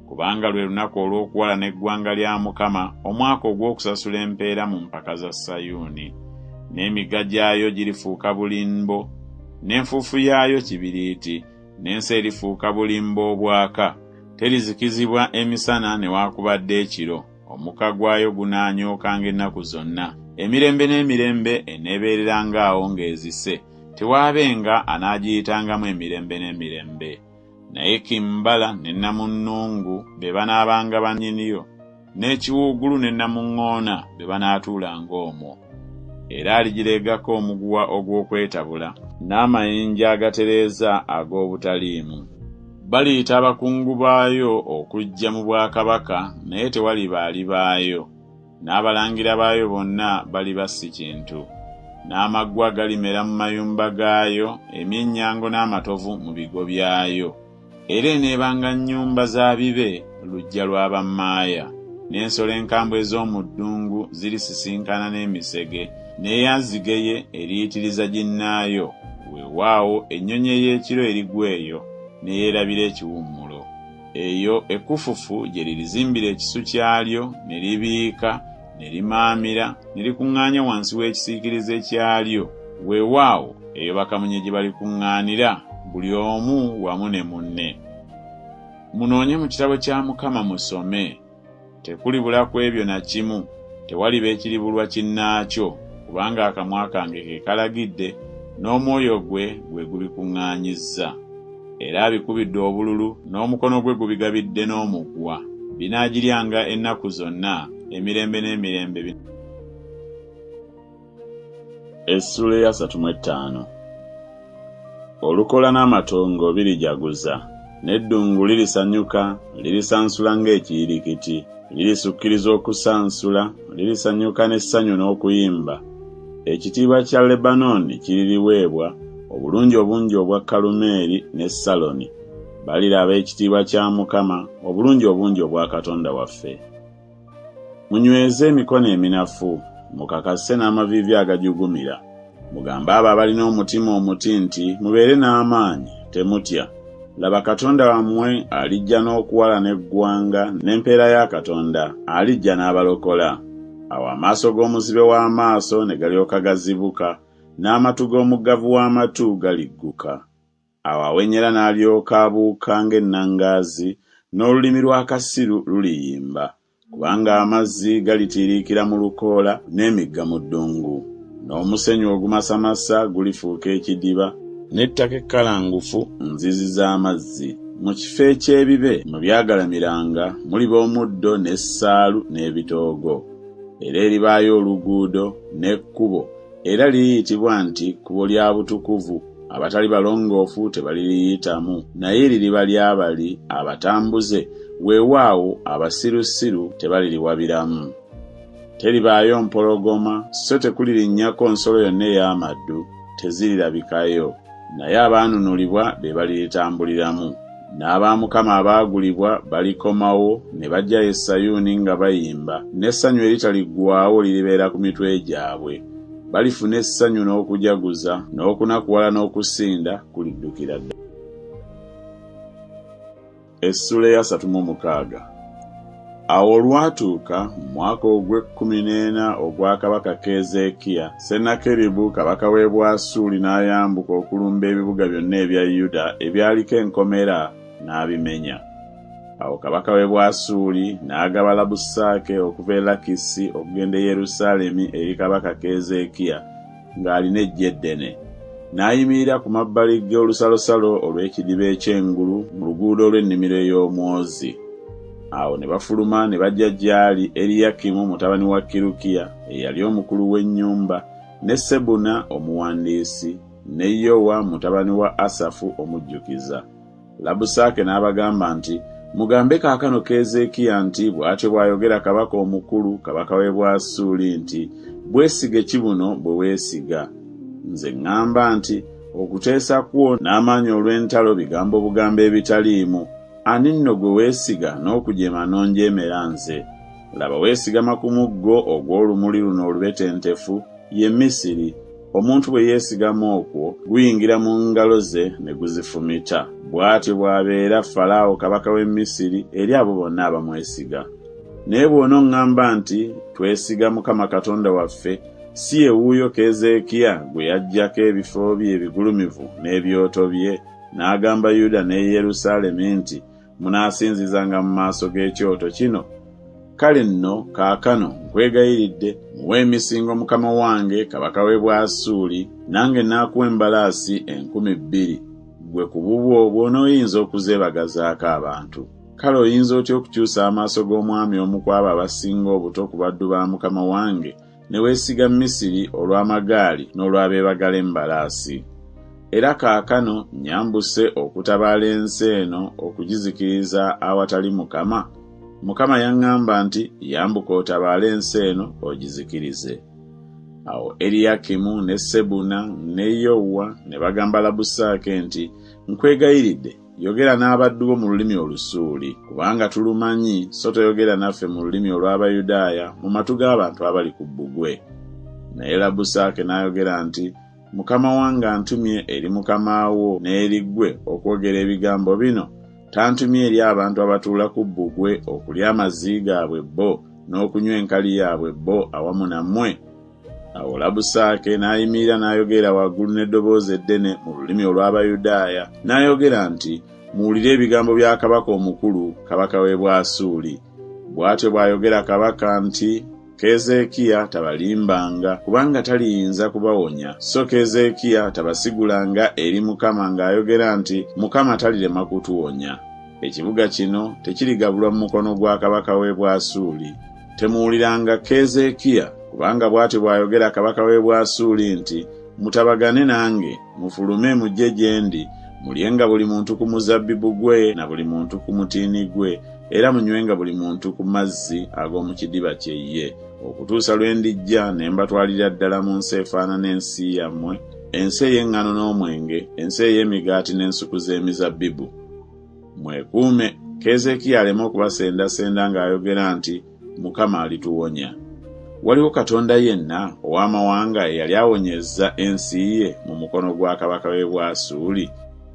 Kubanga lwe lunaku olw'okuwalana eggwanga lya Mukama, omwaka ogw'okusasula empeera mu mpaka za Sayuuni. N'emigga gyayo girifuuka bulimbo, n'enfuufu yaayo kibiriiti, n'ensi erifuuka bulimbo obwaka. Terizikizibwa emisana newaakubadde ekiro, omukka gwayo gunaanyookanga ennaku zonna. Emirembe n'emirembe eneebeererangaawo ng'ezise, tewaabenga anaagiyitangamu emirembe n'emirembe. Naye Kimbala ne Namunnungu be banaabanga bannyiniyo, n'ekiwuugulu ne Namuŋŋoona be banaatuulanga omwo. Era aligireegako omuguwa ogw'okwetabula, n'amayinja agatereeza ag'obutaliimu. Baliyita abakungu baayo okujja mu bwakabaka, naye tewaliba alibaayo. N'abalangira baayo bonna baliba si kintu. N'amaggwa galimera mu mayumba gaayo, emyennyango n'amatovu mu bigo byayo. Era eneebanga nnyumba za bibe, luggya lw'abammaaya. N'ensolo enkambwe ez'omu ddungu zirisisinkana n'emisege, n'eyazigeye eriyitiriza ginnaayo. Weewaawo ennyonyi ey'ekiro erigwa eyo, neyeerabira ekiwummulo. Eyo ekkufufu gye lirizimbira ekisu kyalyo, ne libiika, ne limaamira, ne likuŋŋaanya wansi w'ekisiikirize kyalyo. Weewaawo eyo bakamunye gye balikuŋŋaanira, buli omu wamu ne munne. Munoonye mu kitabo kya Mukama musome. Tekulibula ku ebyo na kimu, tewaliba ekiribulwa kinnaakyo, kubanga akamwa kange ke kalagidde, n'omwoyo gwe gubikuŋŋaanyizza. Era abikubidde obululu, n'omukono gwe gubigabidde n'omuggwa. Binaagiryanga ennaku zonna, emirembe n'emirembe. Essula ya 35. Olukola n'amatongo birijaguza, n'eddungu lirisanyuka, lirisansula ng'ekiyirikiti, lirisukiriza okusansula, lirisanyuka n'essanyu n'okuyimba. Ekitiibwa kya Lebanooni kiririweebwa, obulungi obungi obwa Kalumeeri ne Saloni. Baliraba ekitiibwa kya Mukama, obulungi obungi obwa Katonda waffe. Munyweze emikono eminafu, mukakase n'amaviivi agajugumira. Mugambe abo abalina omutima omuti nti mubeere n'amaanyi, temutya. Laba Katonda wammwe alijja n'okuwalana eggwanga, n'empeera ya Katonda alijja n'abalokola. Awo amaaso g'omuzibe w'amaaso ne galyoka gazibuka, n'amatu g'omuggavu w'amatu galigguka. Awo awenyera n'alyoka abuuka ng'ennangaazi, n'olulimi lw'akasiru luliyimba, kubanga amazzi galitiiriikira mu lukoola n'emigga mu ddungu. N'omusenyu ogumasamasa gulifuuka ekidiba, n'ettaka ekkalangufu nzizi z'amazzi. mu kifo eky'ebibe mu byagalamiranga muliba omuddo n'essaalu n'ebitoogo, era eribaayo oluguudo n'ekkubo, era liriyitibwa nti kkubo lya butukuvu. Abatali balongoofu tebaliriyitamu, naye liriba ly'abali abatambuze, weewaawo abasirusiru tebaliriwabiramu. Teribaayo mpologoma, so tekulirinnyako nsolo yonna ey'amaddu, tezirirabikayo, naye abaanunulibwa be baliritambuliramu. N'abaamukama abaagulibwa balikomawo ne bajja e Sayuuni nga bayimba, n'essanyu eritaliggwaawo liribeera ku mitwe gyabwe. Balifuna essanyu n'okujaguza, n'okunakuwala n'okusinda kuliddukira ddala. Essula ya 36. Awo olwatuuka mu mwaka ogw'e14 ogwa kabaka Keezeekiya, Sennakeribu kabaka w'e Bwasuli n'ayambuka okulumba ebibuga byonna ebya Yuda ebyaliko enkomera n'abimenya. Awo kabaka w'e Bwasuli n'agaba Labusaake okuva e Lakisi okugenda e Yerusaalemi eri kabaka Keezeekiya ng'alina eggye eddene. N'ayimirira ku mabbali g'olusalosalo olw'ekidiba eky'engulu mu luguudo olw'ennimiro ey'omwozi. Awo ne bafuluma ne bajja gy'ali Eriyakimu mutabani wa Kirukiya eyali omukulu w'ennyumba, ne Sebuna omuwandiisi, ne Yowa mutabani wa Asafu omujjukiza. Labusaake n'abagamba nti, mugambe kaakano Keezeekiya nti bw'atyo bw'ayogera kabaka omukulu, kabaka w'e Bwasuli nti, bwesige ki buno bwe weesiga? Nze ŋŋamba nti okuteesa kwo n'amaanyi olw'entalo bigambo bugambo ebitaliimu. Ani nno gwe weesiga n'okujeema n'onjeemera nze? Laba weesigama ku muggo ogw'olumuli luno olubetentefu, ye Misiri. Omuntu bwe yeesigama okwo guyingira mu ngalo ze ne guzifumita. Bw'atyo bw'abeera Falaawo kabaka w'e Misiri eri abo bonna abamwesiga. Naye bw'onoŋŋamba nti twesiga Mukama Katonda waffe, si ye wuuyo Keezeekiya gwe yaggyako ebifo bye ebigulumivu n'ebyoto bye, n'agamba Yuda ne Yerusaalemi nti munaasinzizanga mu maaso g'ekyoto kino? Kale nno kaakano nkwegayiridde muwe emisingo mukama wange kabaka w'e Bwasuli, nange naakuwa embalaasi 2,000, gwe ku bubwo bw'onooyinza okuzeebagazaako abantu. Kale oyinza otya okukyusa amaaso g'omwami omu ku abo abasinga obuto ku baddu ba mukama wange, ne weesiga Misiri olw'amagaali n'olw'abeebagala embalaasi? Era kaakano nyambuse okutabaala ensi eno okugizikiriza awatali Mukama? Mukama yaŋŋamba nti yambuka otabaale ensi eno ogizikirize. Awo Eriyakimu ne Sebuna ne Yowa ne bagamba Labusaake nti, nkwegayiridde yogera n'abaddu bo mu lulimi olusuuli, kubanga tulumanyi, so toyogera naffe mu lulimi olw'Abayudaaya mu matu g'abantu abali ku bbugwe. Naye Labusaake n'ayogera nti, Mukama wange antumye eri mukama wo n'eri ggwe okwogera ebigambo bino, tantumye eri abantu abatuula ku bbugwe okulya amazzi gaabwe bo n'okunywa enkali yaabwe bo awamu nammwe. Awo Labusaake n'ayimirira n'ayogera waggulu n'eddoboozi eddene mu lulimi olw'Abayudaaya, n'ayogera nti, muwulire ebigambo bya kabaka omukulu, kabaka w'e Bwasuli. Bw'atyo bw'ayogera kabaka nti, Keezeekiya tabalimbanga, kubanga taliyinza kubawonya, so Keezeekiya tabasigulanga eri Mukama ng'ayogera nti, Mukama talirema kutuwonya. Ekibuga kino tekirigabulwa mu mukono gwa kabaka w'e Bwasuli. Temuwuliranga Keezeekiya, kubanga bw'atyo bw'ayogera kabaka w'e Bwasuli nti, mutabagane nange, mufulume mujje gye ndi, mulyenga buli muntu ku muzabbibu gwe na buli muntu ku mutiini gwe, era munywenga buli muntu ku mazzi ag'omu kidiba kye ye, okutuusa lwe ndijja ne mbatwalira ddala mu nsi efaanana ensi yammwe, ensi ey'eŋŋano n'omwenge, ensi ey'emigaati n'ensuku z'emizabbibu. Mwekuume Keezeekiya aleme okubasendasenda ng'ayogera nti, Mukama alituwonya. Waliwo Katonda yenna ow'amawanga eyali awonyezza ensi ye mu mukono gwa kabaka w'e Bwasuli?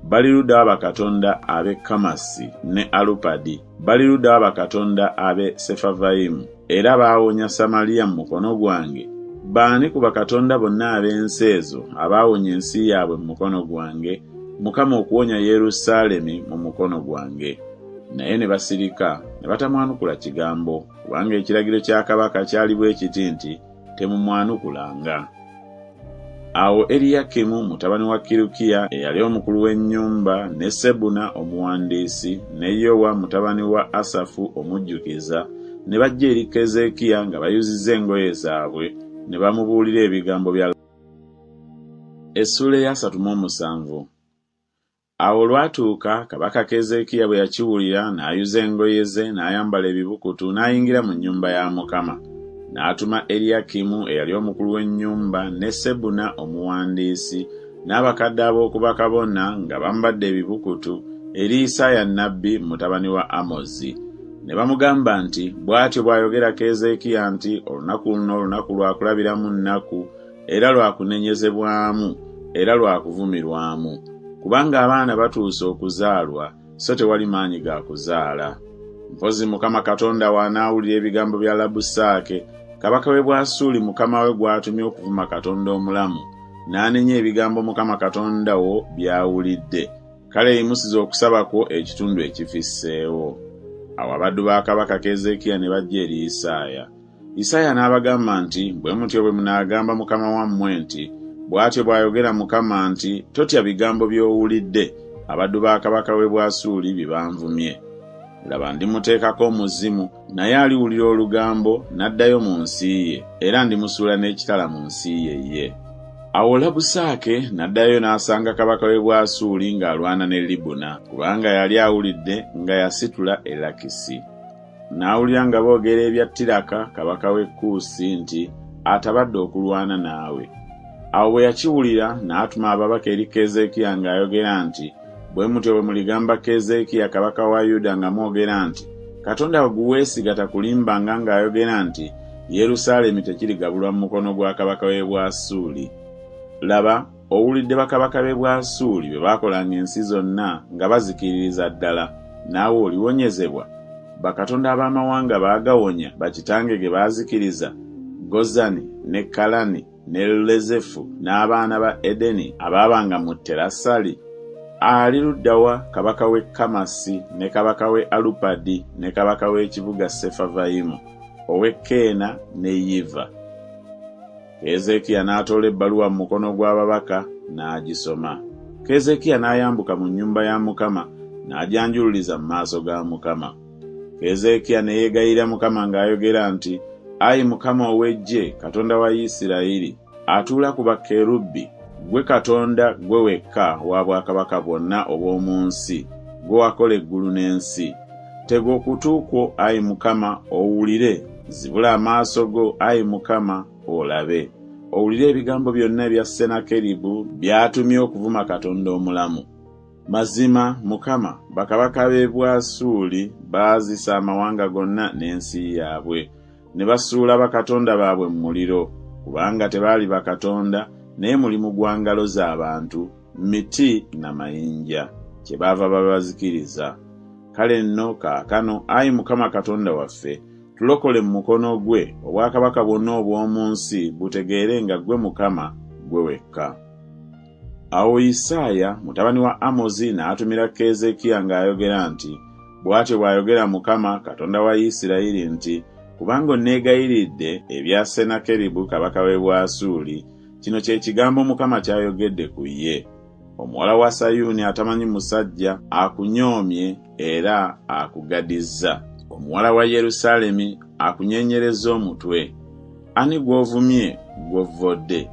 Bali ludda wa bakatonda ab'e Kamasi ne Alupadi, bali ludda wa bakatonda ab'e Sefavayimu, era baawonya Samaliya mu mukono gwange? Baani ku bakatonda bonna ab'ensi ezo abaawonya ensi yaabwe mu mukono gwange, Mukama okuwonya Yerusaalemi mu mukono gwange? Naye ne basirika ne batamwanukula kigambo, kubanga ekiragiro kya kabaka kyali bwe kiti nti temumwanukulanga. Awo Eriyakimu mutabani wa Kirukiya eyali omukulu w'ennyumba, ne Sebuna omuwandiisi, ne Yowa mutabani wa Asafu omujjukiza ne bajja eri Keezeekiya nga bayuzizza engoye zaabwe ne bamubuulira ebigambo bya Essula eya 37. Awo lwatuuka kabaka Keezeekiya bwe yakiwulira n'ayuza engoye ze n'ayambala ebibukutu n'ayingira mu nnyumba ya Mukama. N'atuma Eriyakimu eyali omukulu w'ennyumba ne Sebuna omuwandiisi n'abakadde ab'oku bakabona nga bambadde ebibukutu eri Isaaya nnabbi mutabani wa Amozi. Ne bamugamba nti, bw'atyo bw'ayogera Keezeekiya nti, olunaku luno olunaku lwa kulabiramu nnaku, era lwa kunenyezebwamu, era lwa kuvumirwamu. Kubanga abaana batuuse okuzaalwa, so tewali maanyi ga kuzaala. Mpozi Mukama Katonda w'anaawulira ebigambo bya Labusaake, kabaka w'e Bwasuli mukama we gw'atumye okuvuma Katonda omulamu, n'anenya ebigambo Mukama Katonda wo by'awulidde. Kale yimusiza okusaba kwo ekitundu ekifisseewo. Awo abaddu ba kabaka Keezeekiya ne bajja eri Isaaya. Isaaya n'abagamba nti, bwe mutyo bwe munaagamba mukama wammwe nti, bw'atyo bw'ayogera Mukama nti, totya bigambo by'owulidde abaddu ba kabaka w'e Bwasuli bye banvumye. Laba ndimuteekako omuzimu, naye aliwulira olugambo n'addayo mu nsi ye, era ndimusuula n'ekitala mu nsi ye. Awo Labusaake n'addayo n'asanga kabaka w'e Bwasuli ng'alwana ne Libuna, kubanga yali awulidde nga yasitula e Lakisi. N'awulira nga boogera ebya Tiraka kabaka w'e Kuusi nti atabadde okulwana naawe. Awo bwe yakiwulira n'atuma ababaka eri Keezeekiya ng'ayogera nti, bwe mutyo bwe muligamba Keezeekiya kabaka wa Yuda nga mwogera nti, Katonda guweesiga takulimbanga ng'ayogera nti, Yerusaalemi tekirigabulwa mu mukono gwa kabaka w'e Bwasuli. Laba, owulidde bakabaka b'e Bwasuli bye baakolanga ensi zonna nga bazikiririza ddala, naawe oliwonyezebwa. Bakatonda ab'amawanga baagawonya bakitange ge baazikiriza, Gozani ne Kalani ne Lezefu n'abaana ba Edeni abaabanga mu Terasali. Ali luddawa kabaka w'e Kamasi ne kabaka w'e Alupadi ne kabaka w'ekibuga Sefavayimu, ow'e Keena ne Yiva. Keezeekiya n'atoola ebbaluwa mu mukono gw'ababaka n'agisoma. Keezeekiya n'ayambuka mu nnyumba ya Mukama n'ajanjululiza mu maaso ga Mukama. Keezeekiya ne yeegayirira Mukama ng'ayogera nti, Ayi Mukama ow'eggye, Katonda wa Isirayiri, atuula ku bakerubbi, gwe Katonda gwe wekka wa bwakabaka bwonna obw'omu nsi, gwe wakola eggulu n'ensi. Tega okutu kwo, Ayi Mukama, owulire, zibula amaaso go, Ayi Mukama, olabe. Owulire ebigambo byonna bya Senakeribu by'atumye okuvuma Katonda omulamu. Mazima Mukama, bakabaka b'e Bwasuli baazisa amawanga gonna n'ensi yaabwe, ne basuula bakatonda baabwe mu muliro, kubanga tebaali bakatonda, naye mulimu gwa ngalo z'abantu, miti na mayinja, kyebaava babazikiriza. Kale nno kaakano, Ayi Mukama Katonda waffe, tulokole mu mukono gwe, obwakabaka bwonna obw'omu nsi butegeere nga gwe Mukama gwe wekka. Awo Isaaya mutabani wa Amozi n'atumira Keezeekiya ng'ayogera nti, bw'atyo bw'ayogera Mukama Katonda wa Isirayiri nti, kubanga onneegayiridde ebya Senakeribu kabaka w'e Bwasuli, kino kye kigambo Mukama ky'ayogedde ku ye. Omuwala wa Sayuni atamanyi musajja akunyoomye era akugadizza. Omuwala wa Yerusaalemi akunyeenyereza omutwe. Ani gw'ovumye gw'ovvodde,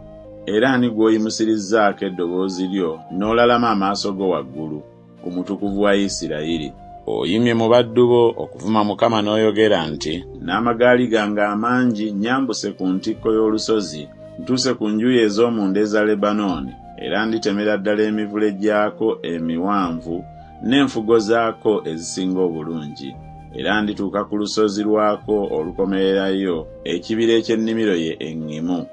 era ani gw'oyimusirizzaako eddoboozi lyo n'olalama amaaso go waggulu ku mutukuvu wa Isirayiri? Oyimye mu baddu bo okuvuma Mukama n'oyogera nti, n'amagaali gange amangi nyambuse ku ntikko y'olusozi, ntuuse ku njuyi ez'omunda eza Lebanooni, era nditemera ddala emivule gyako emiwanvu n'enfugo zaako ezisinga obulungi, era ndituuka ku lusozi lwako olukomererayo, ekibira eky'ennimiro ye eŋŋimu.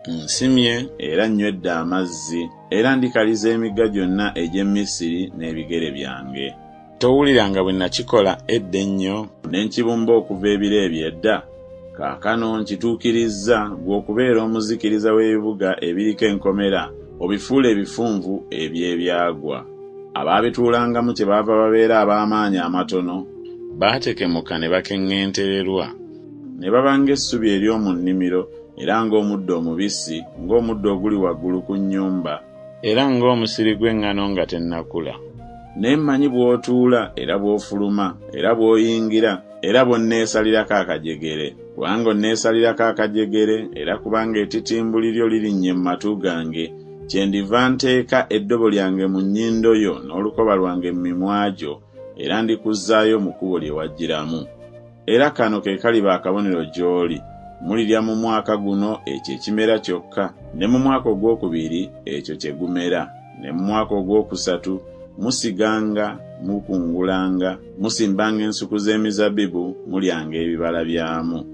Nsimye era nywedde amazzi, era ndikaliza emigga gyonna egy'e Misiri n'ebigere byange. Towuliranga bwe nakikola edda ennyo ne nkibumba okuva ebiro eby'edda? Kaakano nkituukirizza gw'okubeera omuzikiriza w'ebibuga ebiriko enkomera, obifuula ebifunvu eby'ebyagwa. Abaabituulangamu kyebaava babeera ab'amaanyi amatono, baatekemuka ne bakeŋŋentererwa, ne baba ng'essubi ery'omu nnimiro, era ng'omuddo omubisi, ng'omuddo oguli waggulu ku nnyumba, era ng'omusiri gw'eŋŋano nga tennakula. Ne mmanyi bw'otuula era bw'ofuluma era bw'oyingira era bw'onneesalirako akajegere. Kubanga onneesalirako akajegere era kubanga ettitimbuli lyo lirinnye mu matu gange, kyendiva nteeka eddobo lyange mu nnyindo yo n'olukoba lwange mu mimwa gyo, era ndikuzzaayo mu kkubo lye wajjiramu. Era kano ke kaliba akabonero gy'oli. Mulirya mu mwaka guno ekyo ekimera kyokka, ne mu mwaka ogwokubiri ekyo kye gumera, ne mu mwaka ogwokusatu musiganga, mukungulanga, musimbanga ensuku z'emizabbibu, mulyanga ebibala byamu.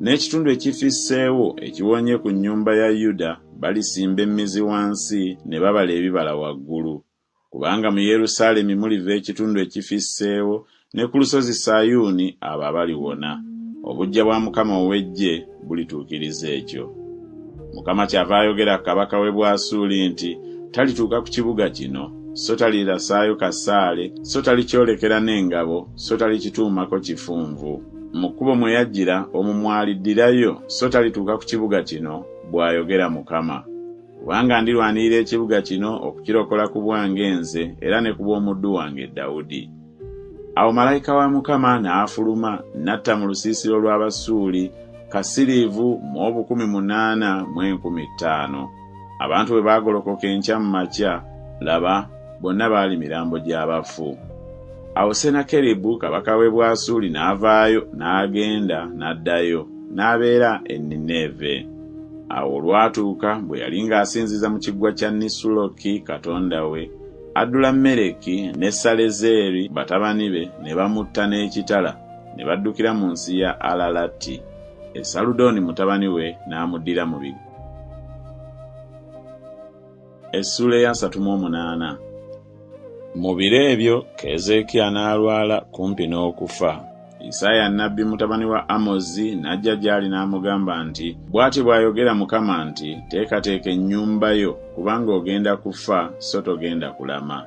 N'ekitundu ekifisseewo ekiwonye ku nnyumba ya Yuda balisimba emmizi wansi ne babala ebibala waggulu. Kubanga mu Yerusaalemi muliva ekitundu ekifisseewo, ne ku lusozi Sayuuni abo abaliwona. Obujja bwa Mukama ow'Eggye bulituukiriza ekyo. Mukama kyava ayogera kabaka w'e Bwasuli nti talituuka ku kibuga kino, so talirasaayo kasaale, so talikyolekera n'engabo, so talikituumako kifunvu. Mu kkubo mwe yajjira omwo mwaliddirayo, so talituuka ku kibuga kino, bw'ayogera Mukama. Kubanga ndirwanirira ekibuga kino okukirokola ku bwange nze era ne ku bw'omuddu wange Dawudi. Awo malayika wa Mukama n'afuluma n'atta mu lusiisiro lw'Abasuuli kasiriivu mu 18,050. Abantu bwe baagolokoka enkya mu makya, laba bonna baali mirambo gy'abafu. Awo Senakeribu kabaka w'e Bwasuli n'avaayo n'agenda n'addayo n'abeera e Nineve. Awo olwatuuka bwe yali ng'asinziza mu kiggwa kya Nisuloki katonda we, Adulameleki ne Salezeri batabani be ne bamutta n'ekitala, ne baddukira mu nsi ya Alalati. Esaludoni mutabani we n'amuddira mu bigo. Essula ya 38. Mu biro ebyo Keezeekiya n'alwala kumpi n'okufa. Isaaya nnabbi mutabani wa Amozi n'ajja gy'ali n'amugamba nti, bw'ati bw'ayogera Mukama nti, teekateeka ennyumba yo, kubanga ogenda kufa so togenda kulama.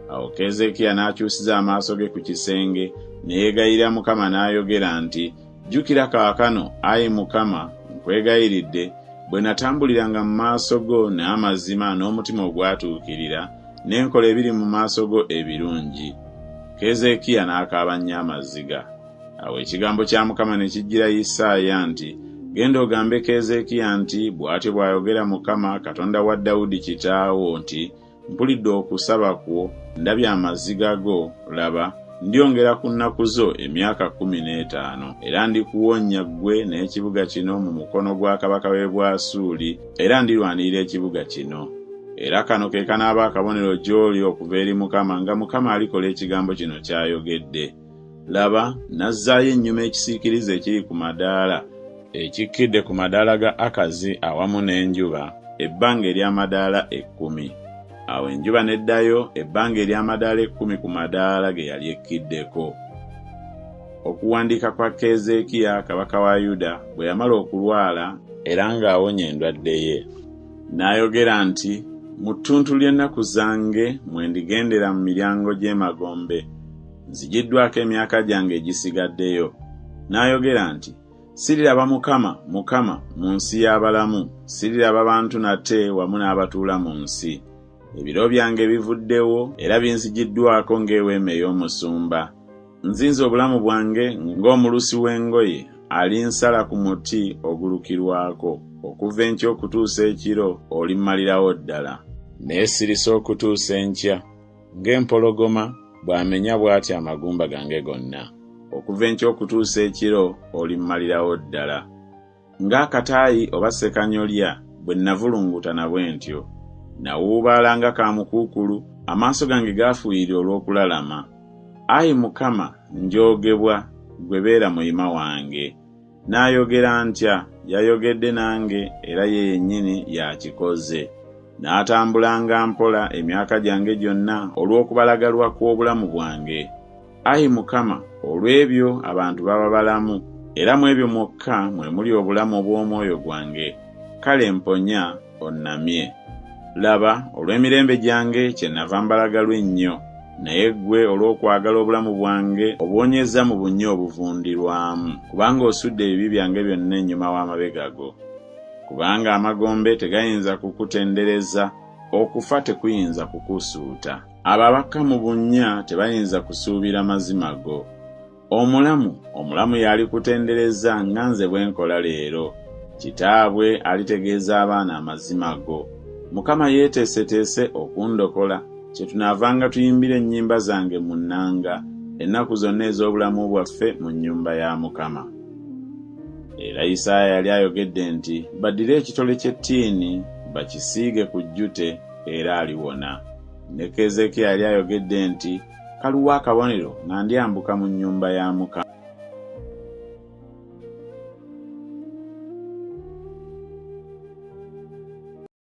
Awo Keezeekiya n'akyusiza amaaso ge ku kisenge, ne yeegayirira Mukama n'ayogera nti, jjukira kaakano, ayi Mukama, nkwegayiridde, bwe natambuliranga mu maaso go n'amazima n'omutima ogwatuukirira, n'enkola ebiri mu maaso go ebirungi. Keezeekiya n'akaaba nnyo amaziga. Awo ekigambo kya Mukama ne kijjira Isaaya nti, genda ogambe Keezeekiya nti, bw'atyo bw'ayogera Mukama Katonda wa Dawudi kitaawo nti, mpulidde okusaba kwo, ndabye amaziga go, laba, ndyongera ku nnaku zo emyaka 15, era ndikuwonya ggwe n'ekibuga kino mu mukono gwa kabaka w'e Bwasuli, era ndirwanirira ekibuga kino. Era kano ke kanaaba akabonero gy'oli okuva eri Mukama nga Mukama alikola ekigambo kino ky'ayogedde. Laba, nazzaayo ennyuma ekisiikirize ekiri ku madaala, ekikkidde ku madaala ga Akazi awamu n'enjuba, ebbanga ery'amadaala 10. Awo enjuba neddayo, ebbanga ery'amadaala 10 ku madaala ge yali ekkiddeko. Okuwandiika kwa Keezeekiya kabaka wa Yuda bwe yamala okulwala era ng'awonye endwadde ye, n'ayogera nti, mu ttuntu ly'ennaku zange mwe ndigendera mu miryango gy'emagombe, nzigiddwako emyaka gyange egisigaddeyo. N'ayogera nti, siriraba Mukama mu nsi y'abalamu, siriraba bantu nate wamu n'abatuula mu nsi. Ebiro byange bivuddewo era binzigiddwako ng'eweema ey'omusumba. Nzinze obulamu bwange ng'omulusi w'engoye alinsala ku muti ogulukirwako, okuva enkya okutuusa ekiro olimmalirawo ddala. Neesirisa okutuusa enkya, ng'empologoma bw'amenya bw'atya amagumba gange gonna. Okuva enkya okutuusa ekiro olimmalirawo ddala. Ng'akataayi oba sekanyolya bwe navulungutana bwe ntyo. Nawuubaalanga kaamukuukulu, amaaso gange gaafuuyira olw'okulalama. Ayi Mukama, njoogebwa, gwe beera muyima wange. N'ayogera ntya, yayogedde nange era ye yennyini yakikoze. N'atambulanga mpola emyaka gyange gyonna olw'okubalagalwa kw'obulamu bwange. Ayi Mukama, olw'ebyo abantu baba balamu, era mu ebyo mwokka mwe muli obulamu obw'omwoyo gwange. Kale mponya onnamye. Laba, olw'emirembe gyange kyenava mbalagalwa ennyo, naye ggwe olw'okwagala obulamu bwange obwonyeza mu bunnya obuvundirwamu, kubanga osudde ebibi byange byonna ennyuma w'amabega go. kubanga amagombe tegayinza kukutendereza, okufa tekuyinza kukusuuta. Ababaka mu bunnya tebayinza kusuubira mazima go. Omulamu yali kutendereza nga nze bwe nkola leero. Kitaabwe alitegeeza abaana amazima go. Mukama yeeteeseteese okundokola, kye tunaavanga tuyimbira ennyimba zange mu nnanga ennaku zonna ez'obulamu bwaffe mu nnyumba ya Mukama. Era Isaaya yali ayogedde nti baddire ekitole ky'ettiini bakisiige ku jjute era aliwona. Ne Keezeekiya yali ayogedde nti kaluwa akabonero nga ndyambuka mu nnyumba ya Mukama.